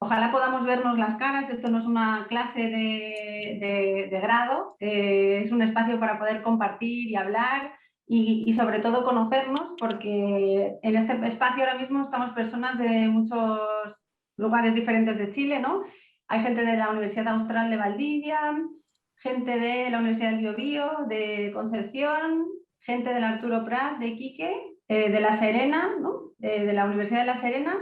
Ojalá podamos vernos las caras, esto no es una clase de grado, es un espacio para poder compartir y hablar y sobre todo conocernos, porque en este espacio ahora mismo estamos personas de muchos lugares diferentes de Chile, ¿no? Hay gente de la Universidad Austral de Valdivia, gente de la Universidad del Biobío, de Concepción, gente del Arturo Prat, de Iquique, de La Serena, ¿no? De la Universidad de La Serena,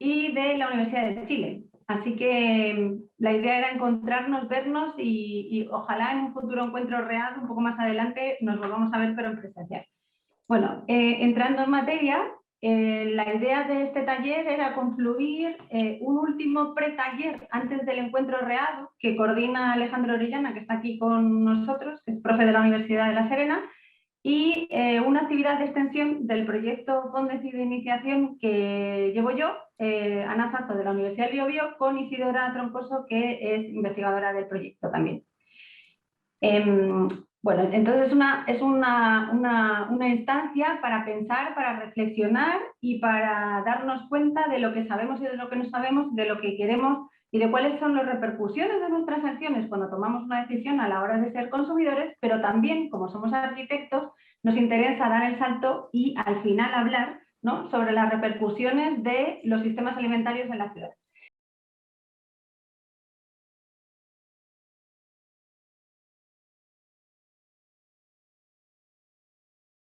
y de la Universidad de Chile. Así que la idea era encontrarnos, vernos y ojalá en un futuro encuentro real, un poco más adelante, nos volvamos a ver, pero en presencial. Bueno, entrando en materia, la idea de este taller era concluir un último pre-taller antes del encuentro real que coordina Alejandro Orellana, que está aquí con nosotros, que es profe de la Universidad de La Serena, y una actividad de extensión del proyecto Condes de Iniciación que llevo yo, Ana Zazo de la Universidad del Biobío, con Isidora Troncoso, que es investigadora del proyecto también. Bueno, entonces es una instancia para pensar, para reflexionar y para darnos cuenta de lo que sabemos y de lo que no sabemos, de lo que queremos y de cuáles son las repercusiones de nuestras acciones cuando tomamos una decisión a la hora de ser consumidores, pero también, como somos arquitectos, nos interesa dar el salto y al final hablar, ¿no?, sobre las repercusiones de los sistemas alimentarios en la ciudad.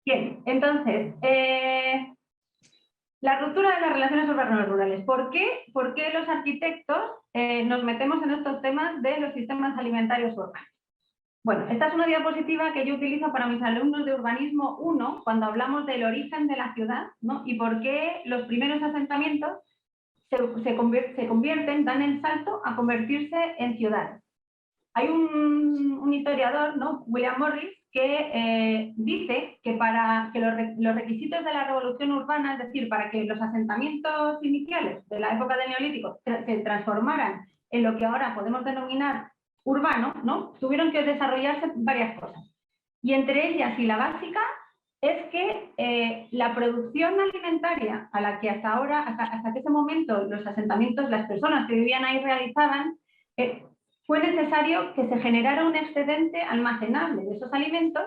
Bien, entonces, la ruptura de las relaciones urbanas-rurales. ¿Por qué los arquitectos nos metemos en estos temas de los sistemas alimentarios urbanos? Bueno, esta es una diapositiva que yo utilizo para mis alumnos de Urbanismo 1 cuando hablamos del origen de la ciudad, ¿no?, y por qué los primeros asentamientos se convierten, dan el salto a convertirse en ciudades. Hay un historiador, ¿no?, William Morris, que dice que para que los requisitos de la revolución urbana, es decir, para que los asentamientos iniciales de la época del Neolítico se transformaran en lo que ahora podemos denominar urbano, ¿no?, tuvieron que desarrollarse varias cosas. Y entre ellas, y la básica, es que la producción alimentaria a la que hasta ahora, hasta ese momento, los asentamientos, las personas que vivían ahí realizaban, fue necesario que se generara un excedente almacenable de esos alimentos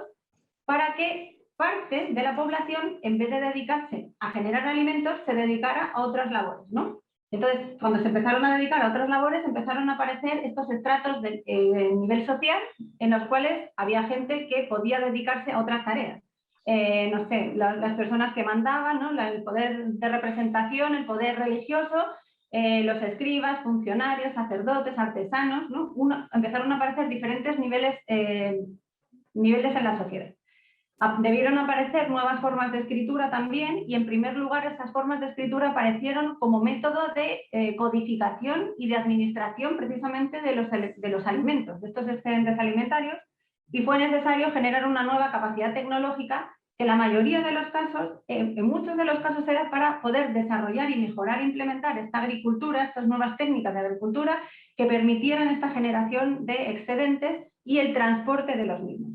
para que parte de la población, en vez de dedicarse a generar alimentos, se dedicara a otras labores, ¿no? Entonces, cuando se empezaron a dedicar a otras labores, empezaron a aparecer estos estratos de nivel social en los cuales había gente que podía dedicarse a otras tareas. No sé, las personas que mandaban, ¿no?, el poder de representación, el poder religioso, los escribas, funcionarios, sacerdotes, artesanos, ¿no? Empezaron a aparecer diferentes niveles en la sociedad. Debieron aparecer nuevas formas de escritura también, y en primer lugar estas formas de escritura aparecieron como método de codificación y de administración precisamente de los alimentos, de estos excedentes alimentarios, y fue necesario generar una nueva capacidad tecnológica que en la mayoría de los casos, en muchos de los casos, era para poder desarrollar y mejorar e implementar esta agricultura, estas nuevas técnicas de agricultura que permitieran esta generación de excedentes y el transporte de los mismos.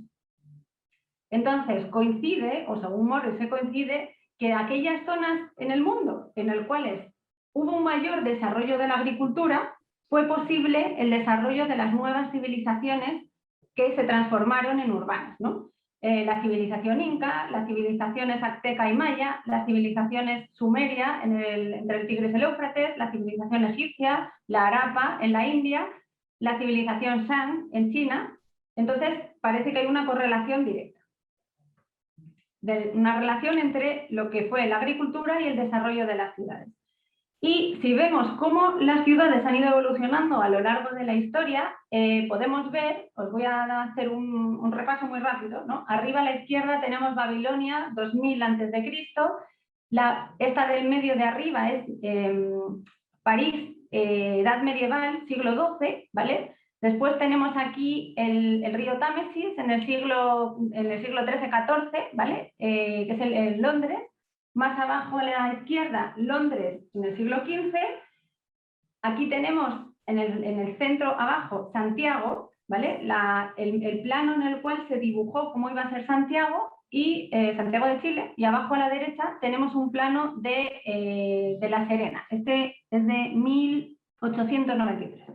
Entonces, coincide, o según Morris se coincide, que aquellas zonas en el mundo en las cuales hubo un mayor desarrollo de la agricultura, fue posible el desarrollo de las nuevas civilizaciones que se transformaron en urbanas, ¿no? La civilización inca, las civilizaciones azteca y maya, las civilizaciones sumeria entre el Tigris y el Éufrates, la civilización egipcia, la Harappa en la India, la civilización Shang en China. Entonces, parece que hay una correlación directa. Una relación entre lo que fue la agricultura y el desarrollo de las ciudades. Y si vemos cómo las ciudades han ido evolucionando a lo largo de la historia, podemos ver, os voy a hacer un repaso muy rápido, ¿no? Arriba a la izquierda tenemos Babilonia, 2000 a.C., esta del medio de arriba es París, edad medieval, siglo XII, ¿vale? Después tenemos aquí el río Támesis en el siglo XIII-XIV, ¿vale? Que es el Londres. Más abajo a la izquierda, Londres en el siglo XV. Aquí tenemos en el centro abajo Santiago, ¿vale? El plano en el cual se dibujó cómo iba a ser Santiago, y Santiago de Chile, y abajo a la derecha tenemos un plano de La Serena. Este es de 893.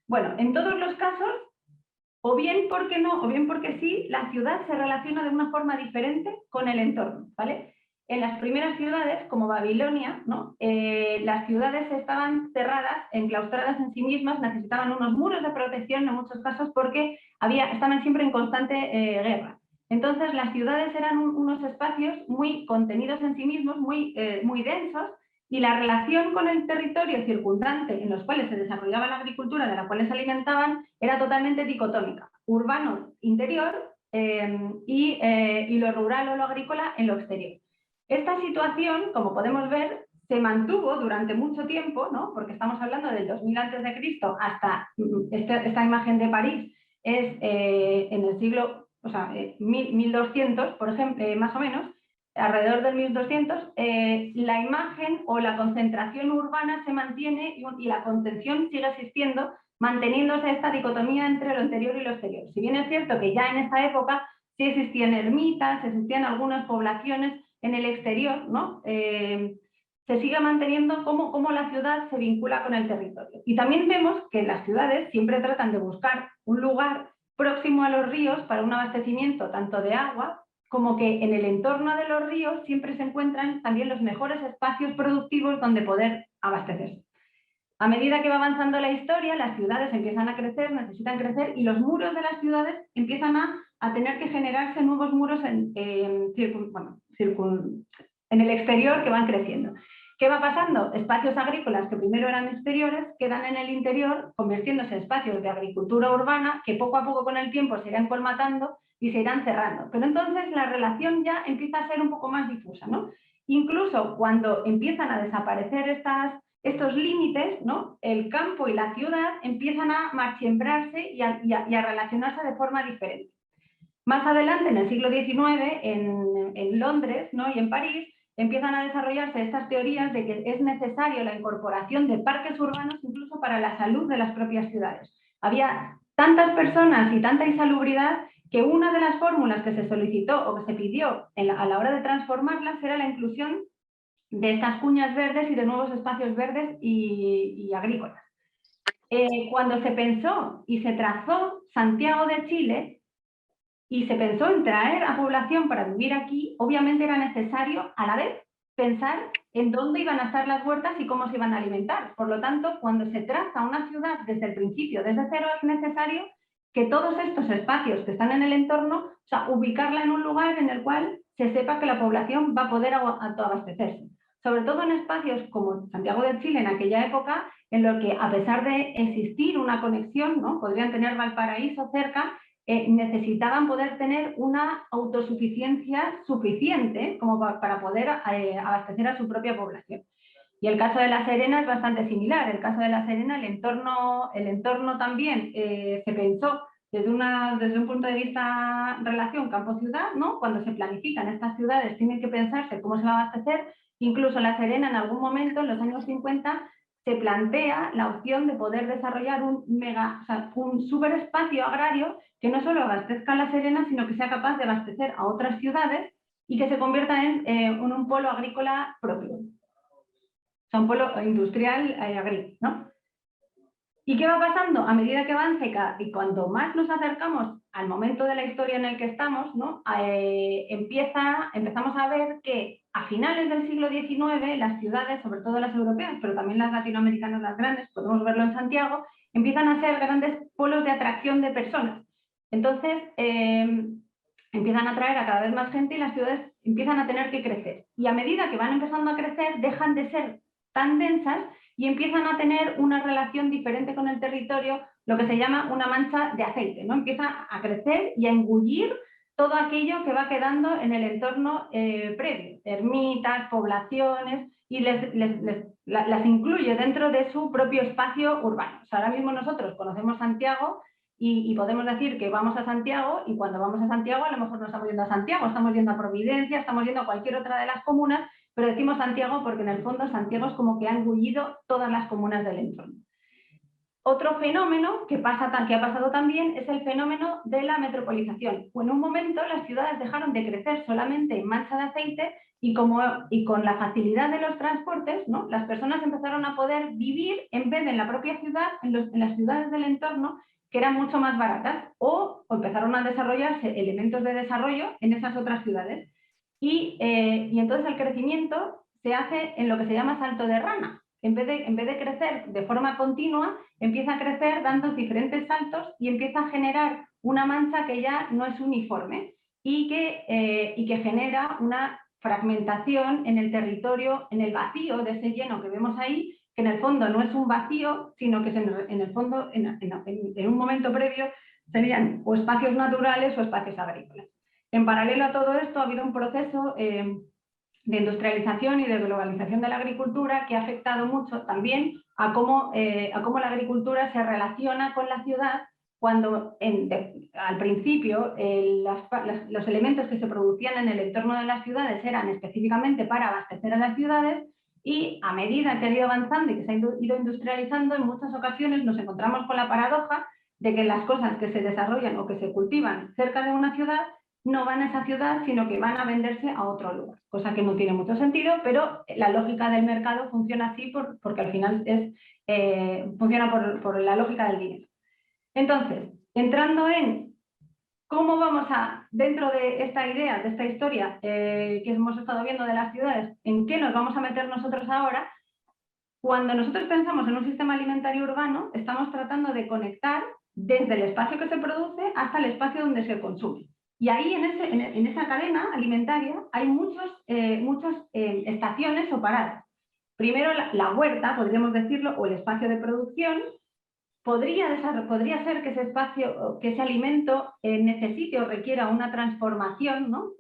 Bueno, en todos los casos, o bien porque no, o bien porque sí, la ciudad se relaciona de una forma diferente con el entorno, ¿vale? En las primeras ciudades, como Babilonia, ¿no? Las ciudades estaban cerradas, enclaustradas en sí mismas, necesitaban unos muros de protección en muchos casos porque estaban siempre en constante guerra. Entonces, las ciudades eran unos espacios muy contenidos en sí mismos, muy densos, y la relación con el territorio circundante en los cuales se desarrollaba la agricultura, de la cual se alimentaban, era totalmente dicotómica. Urbano, interior, y lo rural o lo agrícola en lo exterior. Esta situación, como podemos ver, se mantuvo durante mucho tiempo, ¿no? Porque estamos hablando del 2000 a.C. hasta esta imagen de París, es en el siglo, o sea, 1200, por ejemplo, más o menos, alrededor del 1200, la imagen o la concentración urbana se mantiene y la contención sigue existiendo, manteniéndose esta dicotomía entre lo interior y lo exterior. Si bien es cierto que ya en esta época sí existían ermitas, existían algunas poblaciones en el exterior, ¿no? Se sigue manteniendo cómo la ciudad se vincula con el territorio. Y también vemos que las ciudades siempre tratan de buscar un lugar próximo a los ríos para un abastecimiento tanto de agua, como que en el entorno de los ríos siempre se encuentran también los mejores espacios productivos donde poder abastecerse. A medida que va avanzando la historia, las ciudades empiezan a crecer, necesitan crecer, y los muros de las ciudades empiezan a tener que generarse nuevos muros en el exterior que van creciendo. ¿Qué va pasando? Espacios agrícolas que primero eran exteriores quedan en el interior, convirtiéndose en espacios de agricultura urbana que poco a poco con el tiempo se irán colmatando y se irán cerrando. Pero entonces la relación ya empieza a ser un poco más difusa, ¿no? Incluso cuando empiezan a desaparecer estos límites, ¿no? El campo y la ciudad empiezan a marchembrarse y a relacionarse de forma diferente. Más adelante, en el siglo XIX, en Londres, ¿no? Y en París, empiezan a desarrollarse estas teorías de que es necesario la incorporación de parques urbanos incluso para la salud de las propias ciudades. Había tantas personas y tanta insalubridad que una de las fórmulas que se solicitó o que se pidió a la hora de transformarlas era la inclusión de estas cuñas verdes y de nuevos espacios verdes y agrícolas. Cuando se pensó y se trazó Santiago de Chile y se pensó en traer a población para vivir aquí, obviamente era necesario a la vez pensar en dónde iban a estar las huertas y cómo se iban a alimentar. Por lo tanto, cuando se traza una ciudad desde el principio, desde cero, es necesario que todos estos espacios que están en el entorno, o sea, ubicarla en un lugar en el cual se sepa que la población va a poder autoabastecerse. Sobre todo en espacios como Santiago de Chile en aquella época, en lo que a pesar de existir una conexión, ¿no? Podrían tener Valparaíso cerca, necesitaban poder tener una autosuficiencia suficiente como para poder abastecer a su propia población. Y el caso de La Serena es bastante similar. El caso de La Serena, el entorno también se pensó desde un punto de vista relación campo-ciudad, ¿no? Cuando se planifican estas ciudades tienen que pensarse cómo se va a abastecer. Incluso La Serena en algún momento, en los años 50, se plantea la opción de poder desarrollar un superespacio agrario que no solo abastezca a La Serena, sino que sea capaz de abastecer a otras ciudades y que se convierta en un polo agrícola propio. O sea, un polo industrial agrícola, ¿no? ¿Y qué va pasando? A medida que avanza y cuanto más nos acercamos al momento de la historia en el que estamos, ¿no? Empezamos a ver que a finales del siglo XIX las ciudades, sobre todo las europeas, pero también las latinoamericanas, las grandes, podemos verlo en Santiago, empiezan a ser grandes polos de atracción de personas. Entonces, empiezan a atraer a cada vez más gente y las ciudades empiezan a tener que crecer. Y a medida que van empezando a crecer, dejan de ser tan densas y empiezan a tener una relación diferente con el territorio, lo que se llama una mancha de aceite, ¿no? Empieza a crecer y a engullir todo aquello que va quedando en el entorno previo, ermitas, poblaciones, y las incluye dentro de su propio espacio urbano. O sea, ahora mismo nosotros conocemos Santiago y podemos decir que vamos a Santiago, y cuando vamos a Santiago a lo mejor no estamos yendo a Santiago, estamos yendo a Providencia, estamos yendo a cualquier otra de las comunas, pero decimos Santiago porque en el fondo Santiago es como que ha engullido todas las comunas del entorno. Otro fenómeno que ha pasado también es el fenómeno de la metropolización. En un momento las ciudades dejaron de crecer solamente en mancha de aceite y con la facilidad de los transportes, ¿no? Las personas empezaron a poder vivir en vez de en la propia ciudad, en las ciudades del entorno, que eran mucho más baratas, o empezaron a desarrollarse elementos de desarrollo en esas otras ciudades. Y entonces el crecimiento se hace en lo que se llama salto de rana. En vez de crecer de forma continua, empieza a crecer dando diferentes saltos y empieza a generar una mancha que ya no es uniforme y que genera una fragmentación en el territorio, en el vacío de ese lleno que vemos ahí, que en el fondo no es un vacío, sino que en el fondo, en un momento previo, serían o espacios naturales o espacios agrícolas. En paralelo a todo esto ha habido un proceso de industrialización y de globalización de la agricultura que ha afectado mucho también a cómo la agricultura se relaciona con la ciudad cuando al principio los elementos que se producían en el entorno de las ciudades eran específicamente para abastecer a las ciudades y a medida que ha ido avanzando y que se ha ido industrializando, en muchas ocasiones nos encontramos con la paradoja de que las cosas que se desarrollan o que se cultivan cerca de una ciudad no van a esa ciudad, sino que van a venderse a otro lugar, cosa que no tiene mucho sentido, pero la lógica del mercado funciona así porque al final funciona por la lógica del dinero. Entonces, entrando en cómo vamos dentro de esta idea, de esta historia que hemos estado viendo de las ciudades, en qué nos vamos a meter nosotros ahora, cuando nosotros pensamos en un sistema alimentario urbano, estamos tratando de conectar desde el espacio que se produce hasta el espacio donde se consume. Y ahí en esa cadena alimentaria hay muchas estaciones o paradas. Primero la huerta, podríamos decirlo, o el espacio de producción. Podría ser que ese espacio, que ese alimento necesite o requiera una transformación, ¿no?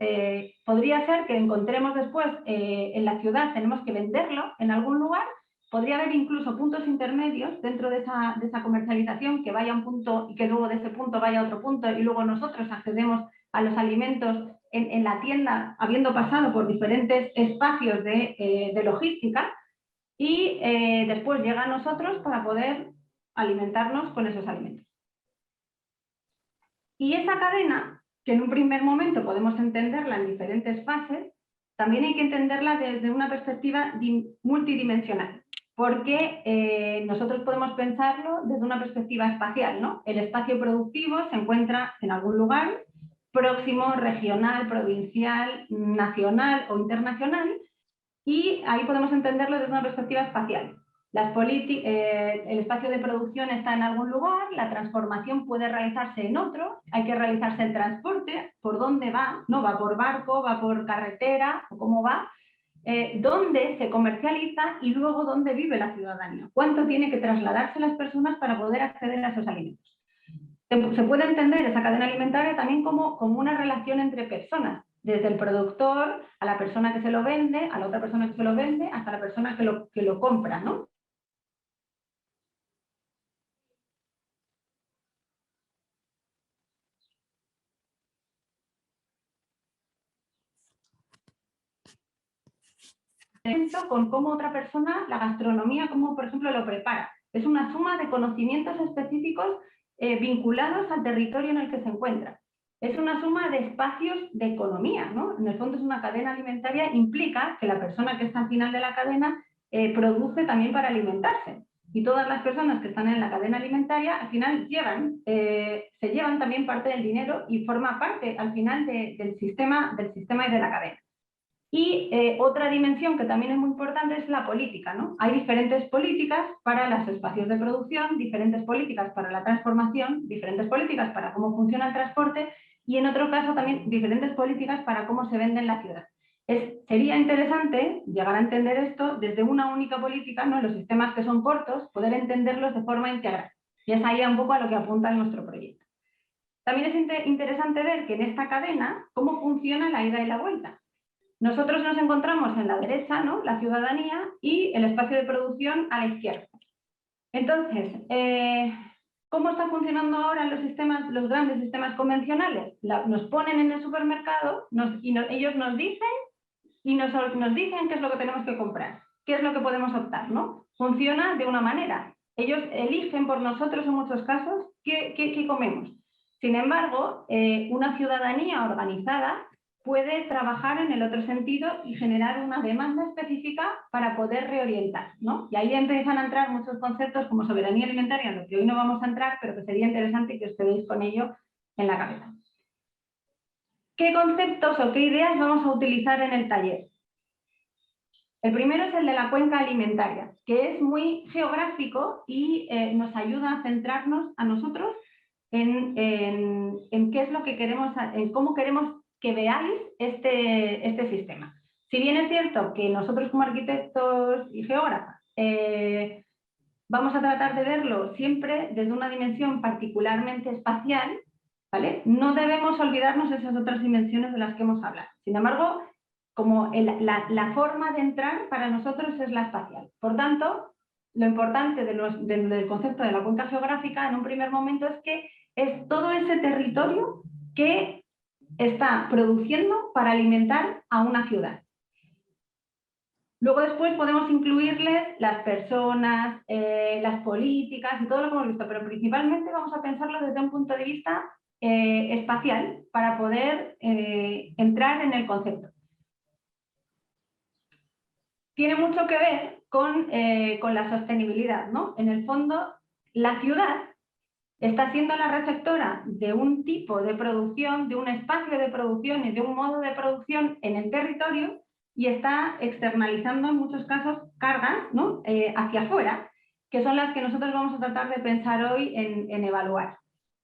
Podría ser que encontremos después en la ciudad, tenemos que venderlo en algún lugar. Podría haber incluso puntos intermedios dentro de esa comercialización que vaya a un punto y que luego de ese punto vaya a otro punto y luego nosotros accedemos a los alimentos en la tienda habiendo pasado por diferentes espacios de logística y después llega a nosotros para poder alimentarnos con esos alimentos. Y esa cadena, que en un primer momento podemos entenderla en diferentes fases, también hay que entenderla desde una perspectiva multidimensional, porque nosotros podemos pensarlo desde una perspectiva espacial, ¿no? El espacio productivo se encuentra en algún lugar, próximo, regional, provincial, nacional o internacional, y ahí podemos entenderlo desde una perspectiva espacial. El espacio de producción está en algún lugar, la transformación puede realizarse en otro, hay que realizarse el transporte, por dónde va, no va por barco, va por carretera, o cómo va, dónde se comercializa y luego dónde vive la ciudadanía, cuánto tiene que trasladarse las personas para poder acceder a esos alimentos. Se puede entender esa cadena alimentaria también como una relación entre personas, desde el productor a la persona que se lo vende, a la otra persona que se lo vende, hasta la persona que lo compra, ¿no? Con cómo otra persona, la gastronomía, cómo por ejemplo lo prepara. Es una suma de conocimientos específicos vinculados al territorio en el que se encuentra. Es una suma de espacios de economía, ¿no? En el fondo es una cadena alimentaria, implica que la persona que está al final de la cadena produce también para alimentarse. Y todas las personas que están en la cadena alimentaria al final se llevan también parte del dinero y forma parte al final del sistema y de la cadena. Y otra dimensión que también es muy importante es la política, ¿no? Hay diferentes políticas para los espacios de producción, diferentes políticas para la transformación, diferentes políticas para cómo funciona el transporte y en otro caso también diferentes políticas para cómo se vende en la ciudad. Sería interesante llegar a entender esto desde una única política, ¿no? Los sistemas que son cortos, poder entenderlos de forma integral. Y es ahí un poco a lo que apunta nuestro proyecto. También es interesante ver que en esta cadena cómo funciona la ida y la vuelta. Nosotros nos encontramos en la derecha, ¿no? La ciudadanía y el espacio de producción a la izquierda. Entonces, ¿cómo está funcionando ahora los grandes sistemas convencionales? Nos ponen en el supermercado ellos nos dicen qué es lo que tenemos que comprar, qué es lo que podemos optar, ¿no? Funciona de una manera. Ellos eligen por nosotros en muchos casos qué comemos. Sin embargo, una ciudadanía organizada puede trabajar en el otro sentido y generar una demanda específica para poder reorientar, ¿no? Y ahí empiezan a entrar muchos conceptos como soberanía alimentaria, en los que hoy no vamos a entrar, pero que sería interesante que os quedéis con ello en la cabeza. ¿Qué conceptos o qué ideas vamos a utilizar en el taller? El primero es el de la cuenca alimentaria, que es muy geográfico y nos ayuda a centrarnos a nosotros en qué es lo que queremos, en cómo queremos que veáis este sistema. Si bien es cierto que nosotros como arquitectos y geógrafos vamos a tratar de verlo siempre desde una dimensión particularmente espacial, ¿vale? No debemos olvidarnos de esas otras dimensiones de las que hemos hablado. Sin embargo, como la forma de entrar para nosotros es la espacial. Por tanto, lo importante del concepto de la cuenca geográfica en un primer momento es que es todo ese territorio que está produciendo para alimentar a una ciudad. Luego después podemos incluirles las personas, las políticas y todo lo que hemos visto, pero principalmente vamos a pensarlo desde un punto de vista espacial para poder entrar en el concepto. Tiene mucho que ver con la sostenibilidad, ¿no? En el fondo, la ciudad está siendo la receptora de un tipo de producción, de un espacio de producción y de un modo de producción en el territorio y está externalizando en muchos casos cargas, ¿no? Hacia afuera, que son las que nosotros vamos a tratar de pensar hoy en evaluar.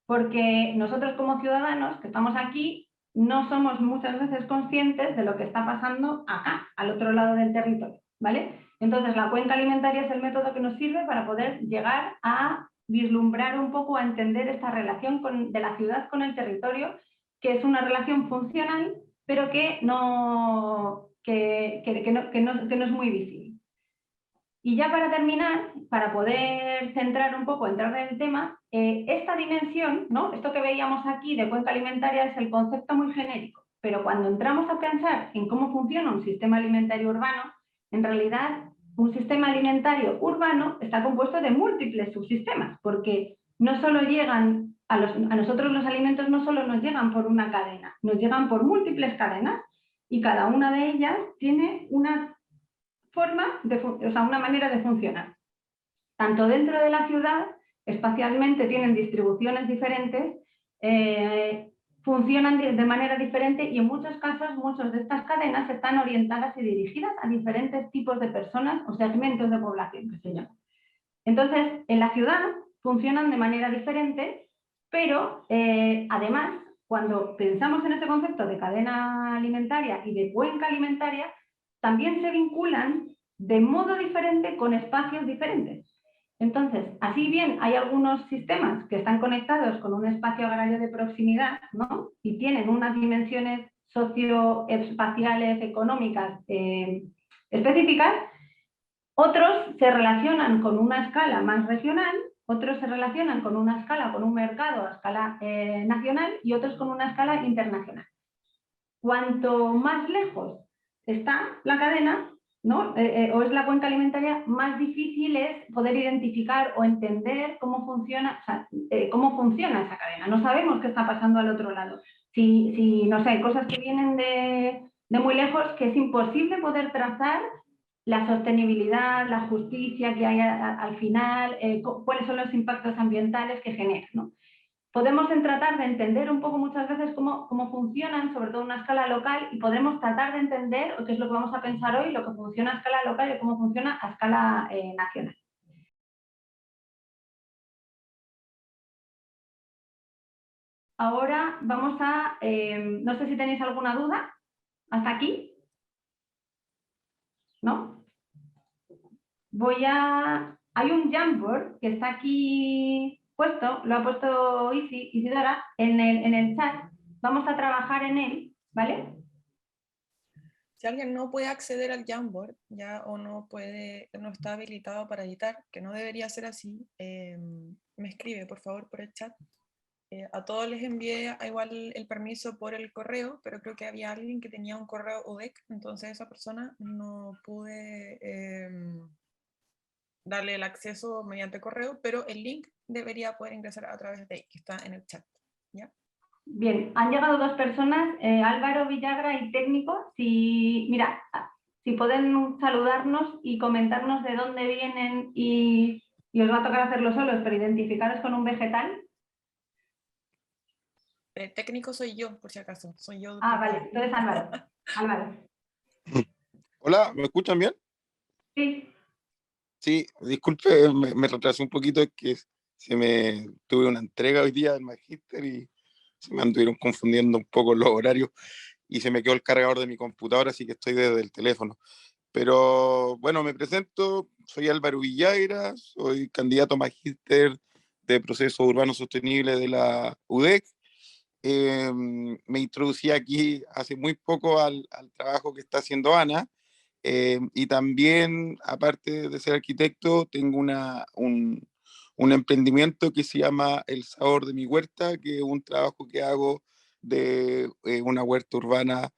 Porque nosotros como ciudadanos que estamos aquí no somos muchas veces conscientes de lo que está pasando acá, al otro lado del territorio, ¿vale? Entonces la cuenca alimentaria es el método que nos sirve para poder llegar a vislumbrar un poco, a entender esta relación de la ciudad con el territorio, que es una relación funcional, pero que no es muy visible. Y ya para terminar, para poder centrar un poco, entrar en el tema, esta dimensión, ¿no? Esto que veíamos aquí de cuenca alimentaria es el concepto muy genérico, pero cuando entramos a pensar en cómo funciona un sistema alimentario urbano, en realidad un sistema alimentario urbano está compuesto de múltiples subsistemas, porque no solo llegan a nosotros los alimentos no solo nos llegan por una cadena, nos llegan por múltiples cadenas y cada una de ellas tiene una una manera de funcionar. Tanto dentro de la ciudad, espacialmente tienen distribuciones diferentes, funcionan de manera diferente y en muchos casos muchas de estas cadenas están orientadas y dirigidas a diferentes tipos de personas o segmentos de población, que se llama. Entonces, en la ciudad funcionan de manera diferente, pero además, cuando pensamos en este concepto de cadena alimentaria y de cuenca alimentaria, también se vinculan de modo diferente con espacios diferentes. Entonces, así bien hay algunos sistemas que están conectados con un espacio agrario de proximidad, ¿no? Y tienen unas dimensiones socioespaciales, económicas específicas, otros se relacionan con una escala más regional, otros se relacionan con una escala, con un mercado a escala nacional y otros con una escala internacional. Cuanto más lejos está la cadena, ¿no? O es la cuenca alimentaria, más difícil es poder identificar o entender cómo funciona, cómo funciona esa cadena. No sabemos qué está pasando al otro lado. Si no sé, hay cosas que vienen de muy lejos que es imposible poder trazar la sostenibilidad, la justicia que hay al final, cuáles son los impactos ambientales que generan, ¿no? Podemos tratar de entender un poco muchas veces cómo funcionan, sobre todo a una escala local, y podremos tratar de entender, o qué es lo que vamos a pensar hoy, lo que funciona a escala local y cómo funciona a escala nacional. Ahora vamos a, no sé si tenéis alguna duda, hasta aquí, ¿no? Hay un Jamboard que está aquí puesto, lo ha puesto Isidora, en el chat. Vamos a trabajar en él, ¿vale? Si alguien no puede acceder al Jamboard ya o no está habilitado para editar, que no debería ser así, me escribe por favor por el chat. A todos les envié igual el permiso por el correo, pero creo que había alguien que tenía un correo UDEC, entonces esa persona no pude darle el acceso mediante correo, pero el link debería poder ingresar a través de ahí, que está en el chat. ¿Ya? Bien, han llegado dos personas, Álvaro Villagra y técnico. Mira, si pueden saludarnos y comentarnos de dónde vienen y os va a tocar hacerlo solos, pero identificaros con un vegetal. El técnico soy yo, por si acaso. Soy yo. Vale, entonces Álvaro. Álvaro. Hola, ¿me escuchan bien? Sí. Sí, disculpe, me retrasé un poquito, es que tuve una entrega hoy día del magíster y se me anduvieron confundiendo un poco los horarios y se me quedó el cargador de mi computadora, así que estoy desde el teléfono. Pero bueno, me presento, soy Álvaro Villagra, soy candidato a magíster de procesos urbanos sostenibles de la UDEC. Me introducí aquí hace muy poco al trabajo que está haciendo Ana. Y también, aparte de ser arquitecto, tengo un emprendimiento que se llama El Sabor de mi Huerta, que es un trabajo que hago de una huerta urbana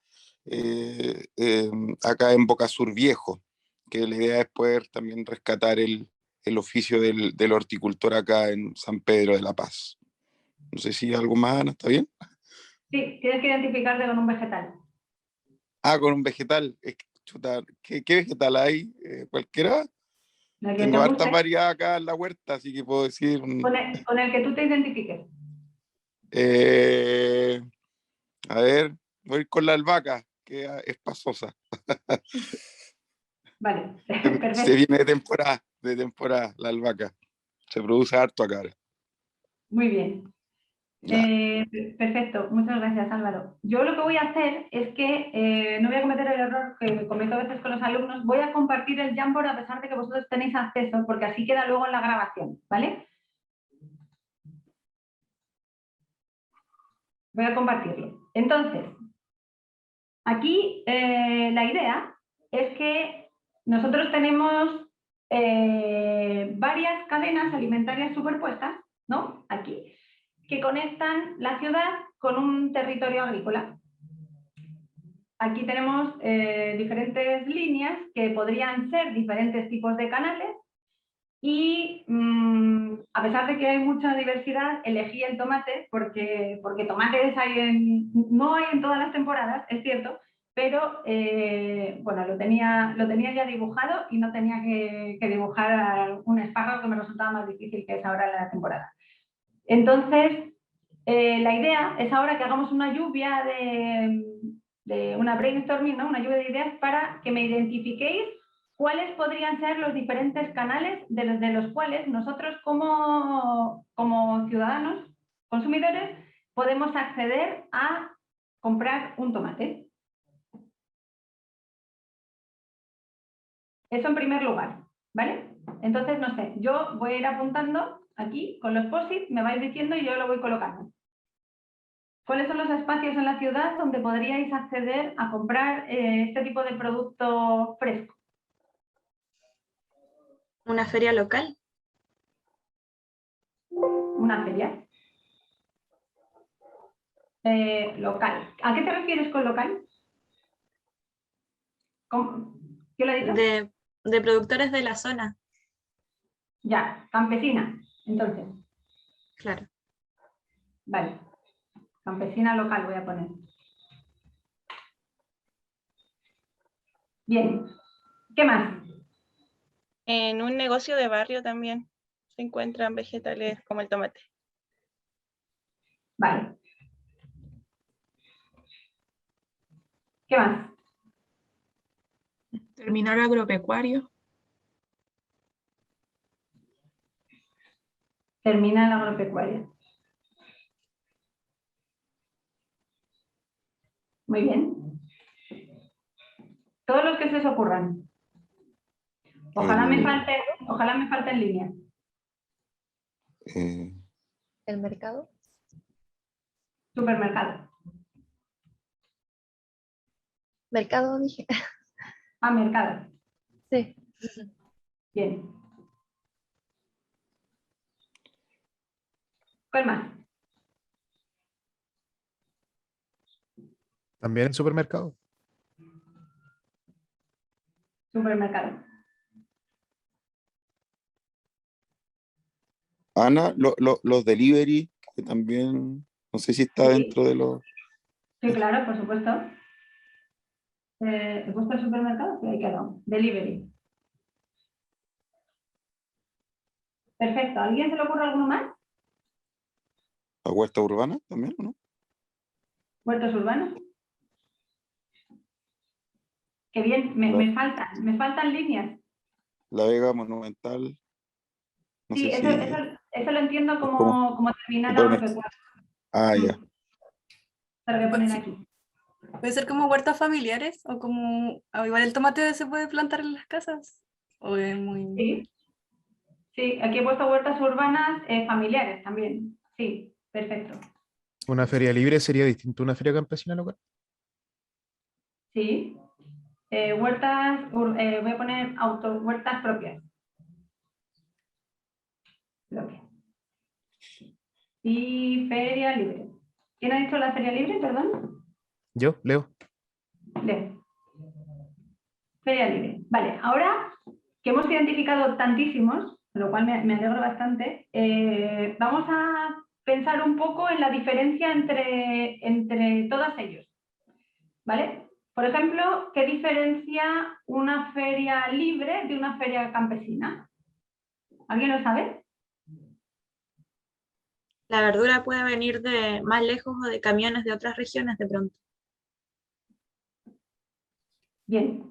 acá en Bocasur Viejo, que la idea es poder también rescatar el oficio del horticultor acá en San Pedro de la Paz. No sé si algo más, Ana, ¿está bien? Sí, tienes que identificarte con un vegetal. Con un vegetal. Chuta, ¿qué vegetal hay? ¿Cualquiera? El que te Tengo hartas guste, variedades acá en la huerta, así que puedo decir, con el que tú te identifiques. eh, a ver, voy a ir con la albahaca, que es pasosa. Vale, Se perfecto. viene de temporada, la albahaca. Se produce harto acá ahora. Muy bien. Ya. Perfecto, muchas gracias Álvaro. Yo lo que voy a hacer es que no voy a cometer el error que cometo a veces con los alumnos, voy a compartir el Jamboard a pesar de que vosotros tenéis acceso, porque así queda luego en la grabación, ¿vale? Voy a compartirlo. Entonces, aquí la idea es que nosotros tenemos varias cadenas alimentarias superpuestas, ¿no? Aquí, que conectan la ciudad con un territorio agrícola. Aquí tenemos diferentes líneas que podrían ser diferentes tipos de canales y a pesar de que hay mucha diversidad, elegí el tomate porque tomates no hay en todas las temporadas, es cierto, pero bueno, lo tenía ya dibujado y no tenía que dibujar un espárrago que me resultaba más difícil que es ahora en la temporada. Entonces, la idea es ahora que hagamos una lluvia de una brainstorming, ¿no? Una lluvia de ideas para que me identifiquéis cuáles podrían ser los diferentes canales de los cuales nosotros como ciudadanos, consumidores, podemos acceder a comprar un tomate. Eso en primer lugar, ¿vale? Entonces, no sé, yo voy a ir apuntando aquí con los post-it, me vais diciendo y yo lo voy colocando. ¿Cuáles son los espacios en la ciudad donde podríais acceder a comprar este tipo de producto fresco? Una feria local. Una feria. Local. ¿A qué te refieres con local? ¿Cómo? ¿Qué lo he dicho? De productores de la zona. Ya, campesina, entonces. Claro. Vale. Campesina local voy a poner. Bien. ¿Qué más? En un negocio de barrio también se encuentran vegetales como el tomate. Vale. ¿Qué más? Terminal agropecuario. Terminal agropecuaria. Muy bien. Todos los que se os ocurran. Ojalá me falte en línea. ¿El mercado? Supermercado. Mercado, dije. Mercado. Sí. Bien. ¿Cuál más? También en supermercado. Supermercado. Ana, los delivery, que también, no sé si está Sí, dentro de los... sí, claro, por supuesto. ¿He puesto el supermercado? Sí, ahí quedó. Delivery. Perfecto. ¿A alguien se le ocurre alguno más? ¿La huerta urbana también, o no? ¿Huertos urbanos? Qué bien, La, me faltan líneas. la Vega Monumental, no Sí, sé si eso lo entiendo es como como terminal supermercado. agropecuario. Ah, ya. Te lo voy a poner Sí, aquí. puede ser como huertas familiares o como, o igual el tomate se puede plantar en las casas. O es muy... Sí, sí, aquí he puesto huertas urbanas familiares también. Sí, perfecto. Una feria libre sería distinto a una feria campesina local. Sí. Voy a poner huertas propias. Propias. Y feria libre. ¿Quién ha dicho la feria libre, perdón? Yo, Leo. Leo. Feria libre. Vale, ahora que hemos identificado tantísimos, con lo cual me alegro bastante, vamos a pensar un poco en la diferencia entre todos ellos. ¿Vale? Por ejemplo, ¿qué diferencia una feria libre de una feria campesina? ¿Alguien lo sabe? La verdura puede venir de más lejos o de camiones de otras regiones de pronto. Bien.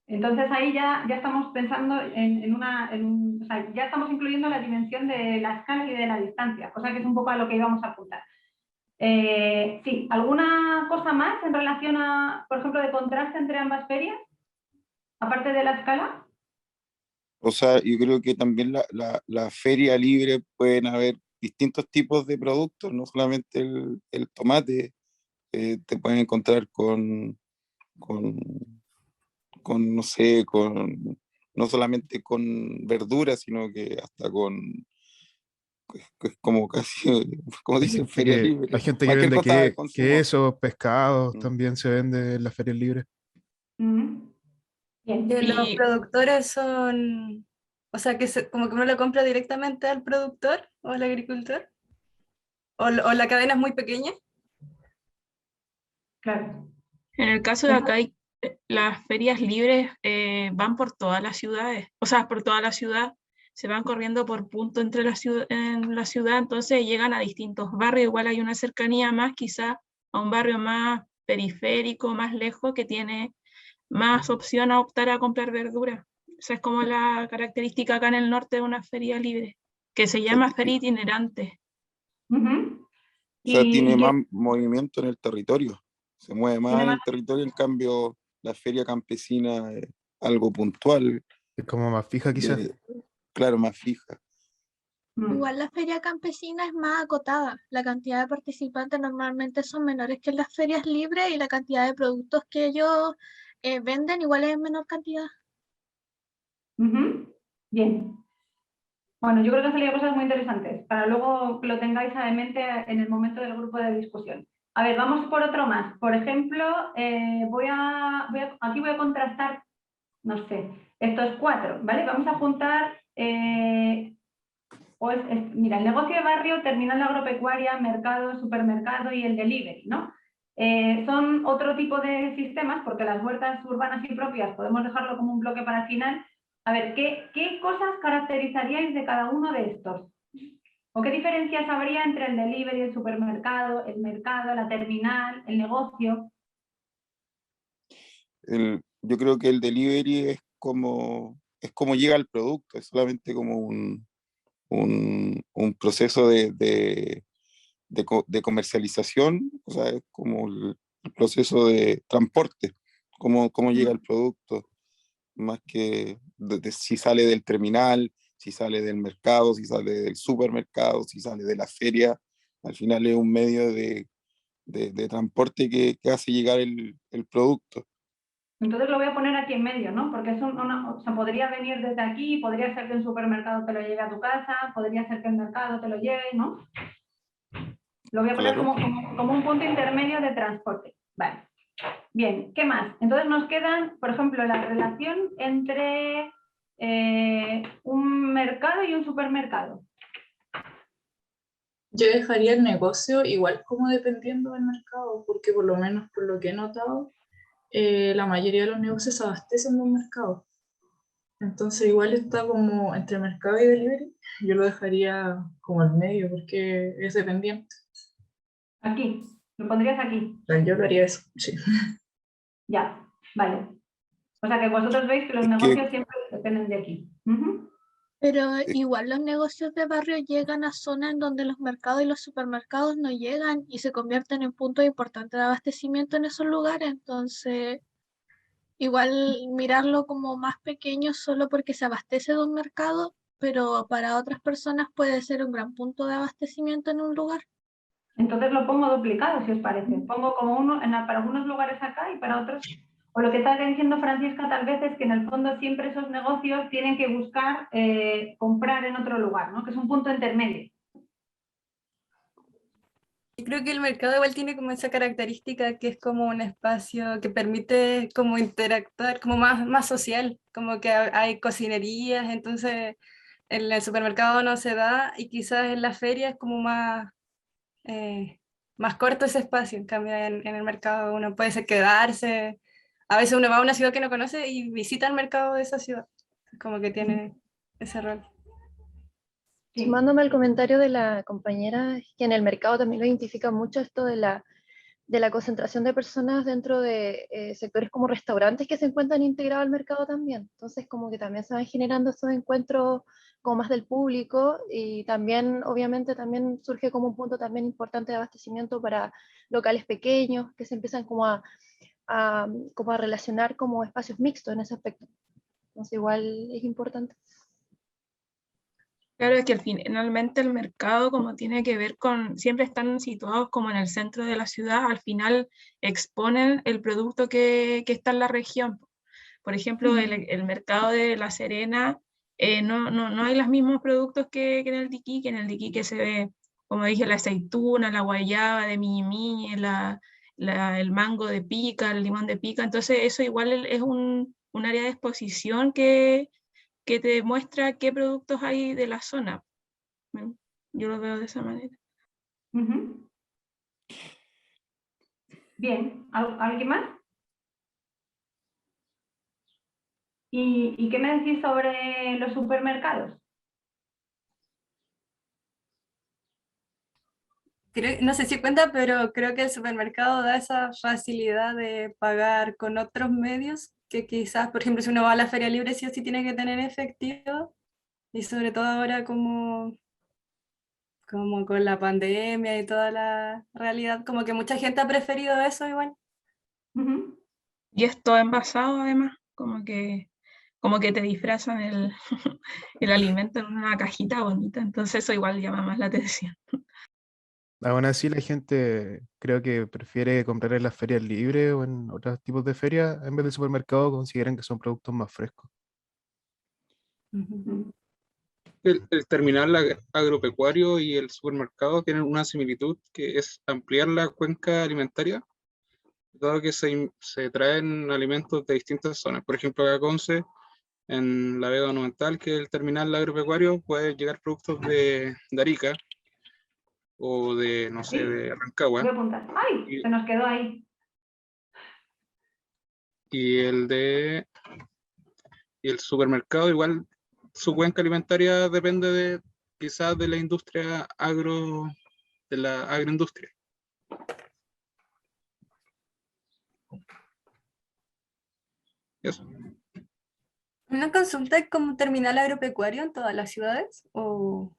Entonces ahí ya estamos pensando o sea, ya estamos incluyendo la dimensión de la escala y de la distancia, cosa que es un poco a lo que íbamos a apuntar. Sí, ¿alguna cosa más en relación a, por ejemplo, de contraste entre ambas ferias? Aparte de la escala. O sea, yo creo que también la feria libre pueden haber distintos tipos de productos, no solamente el tomate, te pueden encontrar con, no sé, no solamente con verduras, sino que hasta como casi, como dicen, feria Hay libre, gente que cualquier vende cosa de consumo. quesos, pescados, Mm. también se vende en las ferias libres. Bien. Que los Y productores son, o sea, como que uno le compra directamente al productor o al agricultor, o la cadena es muy pequeña. Claro. en el caso de acá, las ferias libres van por todas las ciudades, o sea, por toda la ciudad, se van corriendo por punto entre en la ciudad, entonces llegan a distintos barrios, igual hay una cercanía más quizá a un barrio más periférico, más lejos, que tiene más opción a optar a comprar verduras. Esa es como la característica acá en el norte de una feria libre, que se O sea, llama feria itinerante. Ujú. o sea, tiene Y más movimiento en el territorio, se mueve más tiene en más. el territorio, en cambio la feria campesina es algo puntual, Es como más fija quizás. claro, más fija. Igual la feria campesina es más acotada. La cantidad de participantes normalmente son menores que en las ferias libres y la cantidad de productos que ellos venden igual es en menor cantidad. Ujú. Bien. Bueno, yo creo que han salido cosas muy interesantes para luego que lo tengáis en mente en el momento del grupo de discusión. A ver, vamos por otro más. Por ejemplo, aquí voy a contrastar, no sé, estos cuatro, ¿vale? Vamos a juntar, mira, el negocio de barrio, terminal agropecuaria, mercado, supermercado y el delivery, ¿no? Son otro tipo de sistemas, porque las huertas urbanas y propias podemos dejarlo como un bloque para el final. A ver, ¿qué cosas caracterizaríais de cada uno de estos? ¿O qué diferencias habría entre el delivery, el supermercado, el mercado, la terminal, el negocio? Yo creo que el delivery es como llega el producto, es solamente como un proceso de comercialización, o sea, es como el proceso de transporte, cómo llega el producto, más que de si sale del terminal, si sale del mercado, si sale del supermercado, si sale de la feria, al final es un medio de transporte que hace llegar el producto. Entonces lo voy a poner aquí en medio, ¿no? Porque o sea, podría venir desde aquí, podría ser que un supermercado te lo lleve a tu casa, podría ser que el mercado te lo lleve, ¿no? Lo voy a poner Claro. como un punto intermedio de transporte. Vale. Bien, ¿qué más? Entonces nos quedan, por ejemplo, la relación entre un mercado y un supermercado. Yo dejaría el negocio igual como dependiendo del mercado, porque por lo menos por lo que he notado, la mayoría de los negocios se abastecen de un mercado. Entonces igual está como entre mercado y delivery. Yo lo dejaría como al medio porque es dependiente. Aquí, lo pondrías aquí. O sea, yo lo haría eso, sí. Ya, vale. O sea que vosotros veis que los Es que negocios siempre dependen de aquí. Ujú. Pero igual los negocios de barrio llegan a zonas en donde los mercados y los supermercados no llegan y se convierten en puntos importantes de abastecimiento en esos lugares. Entonces, igual mirarlo como más pequeño solo porque se abastece de un mercado, pero para otras personas puede ser un gran punto de abastecimiento en un lugar. Entonces lo pongo duplicado, si os parece. Pongo como uno para algunos lugares acá y para otros. O lo que está diciendo Francisca tal vez es que en el fondo siempre esos negocios tienen que buscar comprar en otro lugar, ¿no? Que es un punto intermedio. Yo creo que el mercado igual tiene como esa característica que es como un espacio que permite como interactuar, como más social, como que hay cocinerías, entonces en el supermercado no se da y quizás en la feria es como más corto ese espacio, en cambio en el mercado uno puede quedarse, a veces uno va a una ciudad que no conoce y visita el mercado de esa ciudad, como que tiene ese rol. Sí. Sumándome al comentario de la compañera, es que en el mercado también lo identifica mucho esto de la concentración de personas dentro de sectores como restaurantes que se encuentran integrados al mercado también. Entonces, como que también se van generando estos encuentros como más del público y también, obviamente, también surge como un punto también importante de abastecimiento para locales pequeños que se empiezan como como a relacionar como espacios mixtos en ese aspecto. Entonces, igual es importante. Claro, es que finalmente el mercado, como tiene que ver con, siempre están situados como en el centro de la ciudad, al final exponen el producto que está en la región. Por ejemplo, el mercado de La Serena, no hay los mismos productos que en el Diquí, que en el Diquí se ve, como dije, la aceituna, la guayaba de Miñi, el mango de pica, el limón de pica. Entonces eso igual es un área de exposición que te muestra qué productos hay de la zona. Yo lo veo de esa manera. Uh-huh. Bien, ¿alguien más? ¿Y qué me decís sobre los supermercados? No sé si cuenta, pero creo que el supermercado da esa facilidad de pagar con otros medios, que quizás, por ejemplo, si uno va a la feria libre, sí o sí tiene que tener efectivo, y sobre todo ahora como con la pandemia y toda la realidad, como que mucha gente ha preferido eso igual. Uh-huh. Y es todo envasado además, como que te disfrazan el alimento en una cajita bonita, entonces eso igual llama más la atención. Aún así, la gente creo que prefiere comprar en las ferias libres o en otros tipos de ferias en vez del supermercado, consideran que son productos más frescos. Uh-huh. el terminal agropecuario y el supermercado tienen una similitud que es ampliar la cuenca alimentaria, dado que se traen alimentos de distintas zonas. Por ejemplo, acá Conce, en la Vega Monumental, que es el terminal agropecuario, puede llegar productos de Arica o de, no sé, Sí, de Rancagua. voy a apuntar. ¡Ay! Se nos quedó ahí. Y el supermercado, igual, su cuenca alimentaria depende quizás de la industria de la agroindustria. Eso. ¿Una consulta es como terminal agropecuario en todas las ciudades? ¿O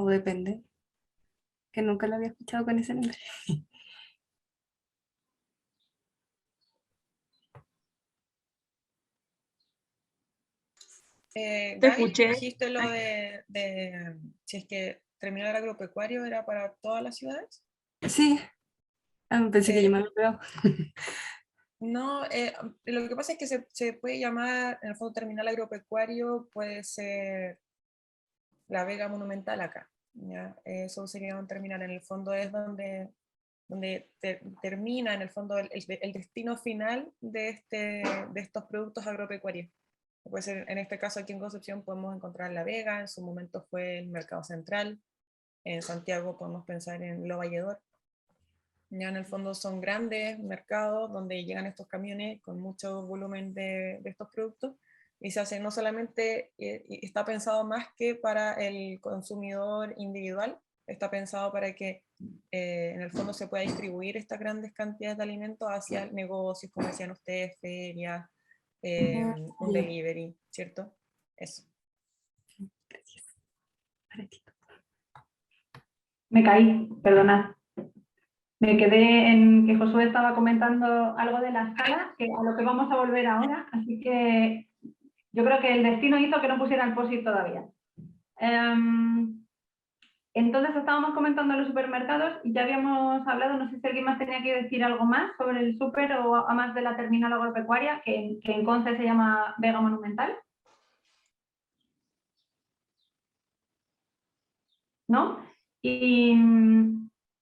depende? Que nunca lo había escuchado con ese nombre. Te Gaby, escuché. dijiste lo de si es que terminal agropecuario era para todas las ciudades. Sí, pensé que yo me había pegado. No, lo que pasa es que se puede llamar, en el fondo, terminal agropecuario, puede ser la Vega Monumental acá. ¿Ya? Eso sería un terminal, en el fondo es donde termina, en el fondo, el destino final de estos productos agropecuarios. Puede ser, en este caso aquí en Concepción podemos encontrar La Vega, en su momento fue el Mercado Central, En Santiago podemos pensar en Lo Valledor. Ya en el fondo son grandes mercados donde llegan estos camiones con mucho volumen de estos productos y se hace no solamente, está pensado más que para el consumidor individual, está pensado para que en el fondo se pueda distribuir estas grandes cantidades de alimentos hacia negocios, como decían ustedes, ferias, un delivery, ¿cierto? Eso. Me caí, perdonad. Me quedé en que Josué estaba comentando algo de la escala, que a lo que vamos a volver ahora, así que yo creo que el destino hizo que no pusiera el post-it todavía. Entonces estábamos comentando los supermercados y ya habíamos hablado, no sé si alguien más tenía que decir algo más sobre el súper o a más de la terminal agropecuaria, que en Conce se llama Vega Monumental. ¿No? Y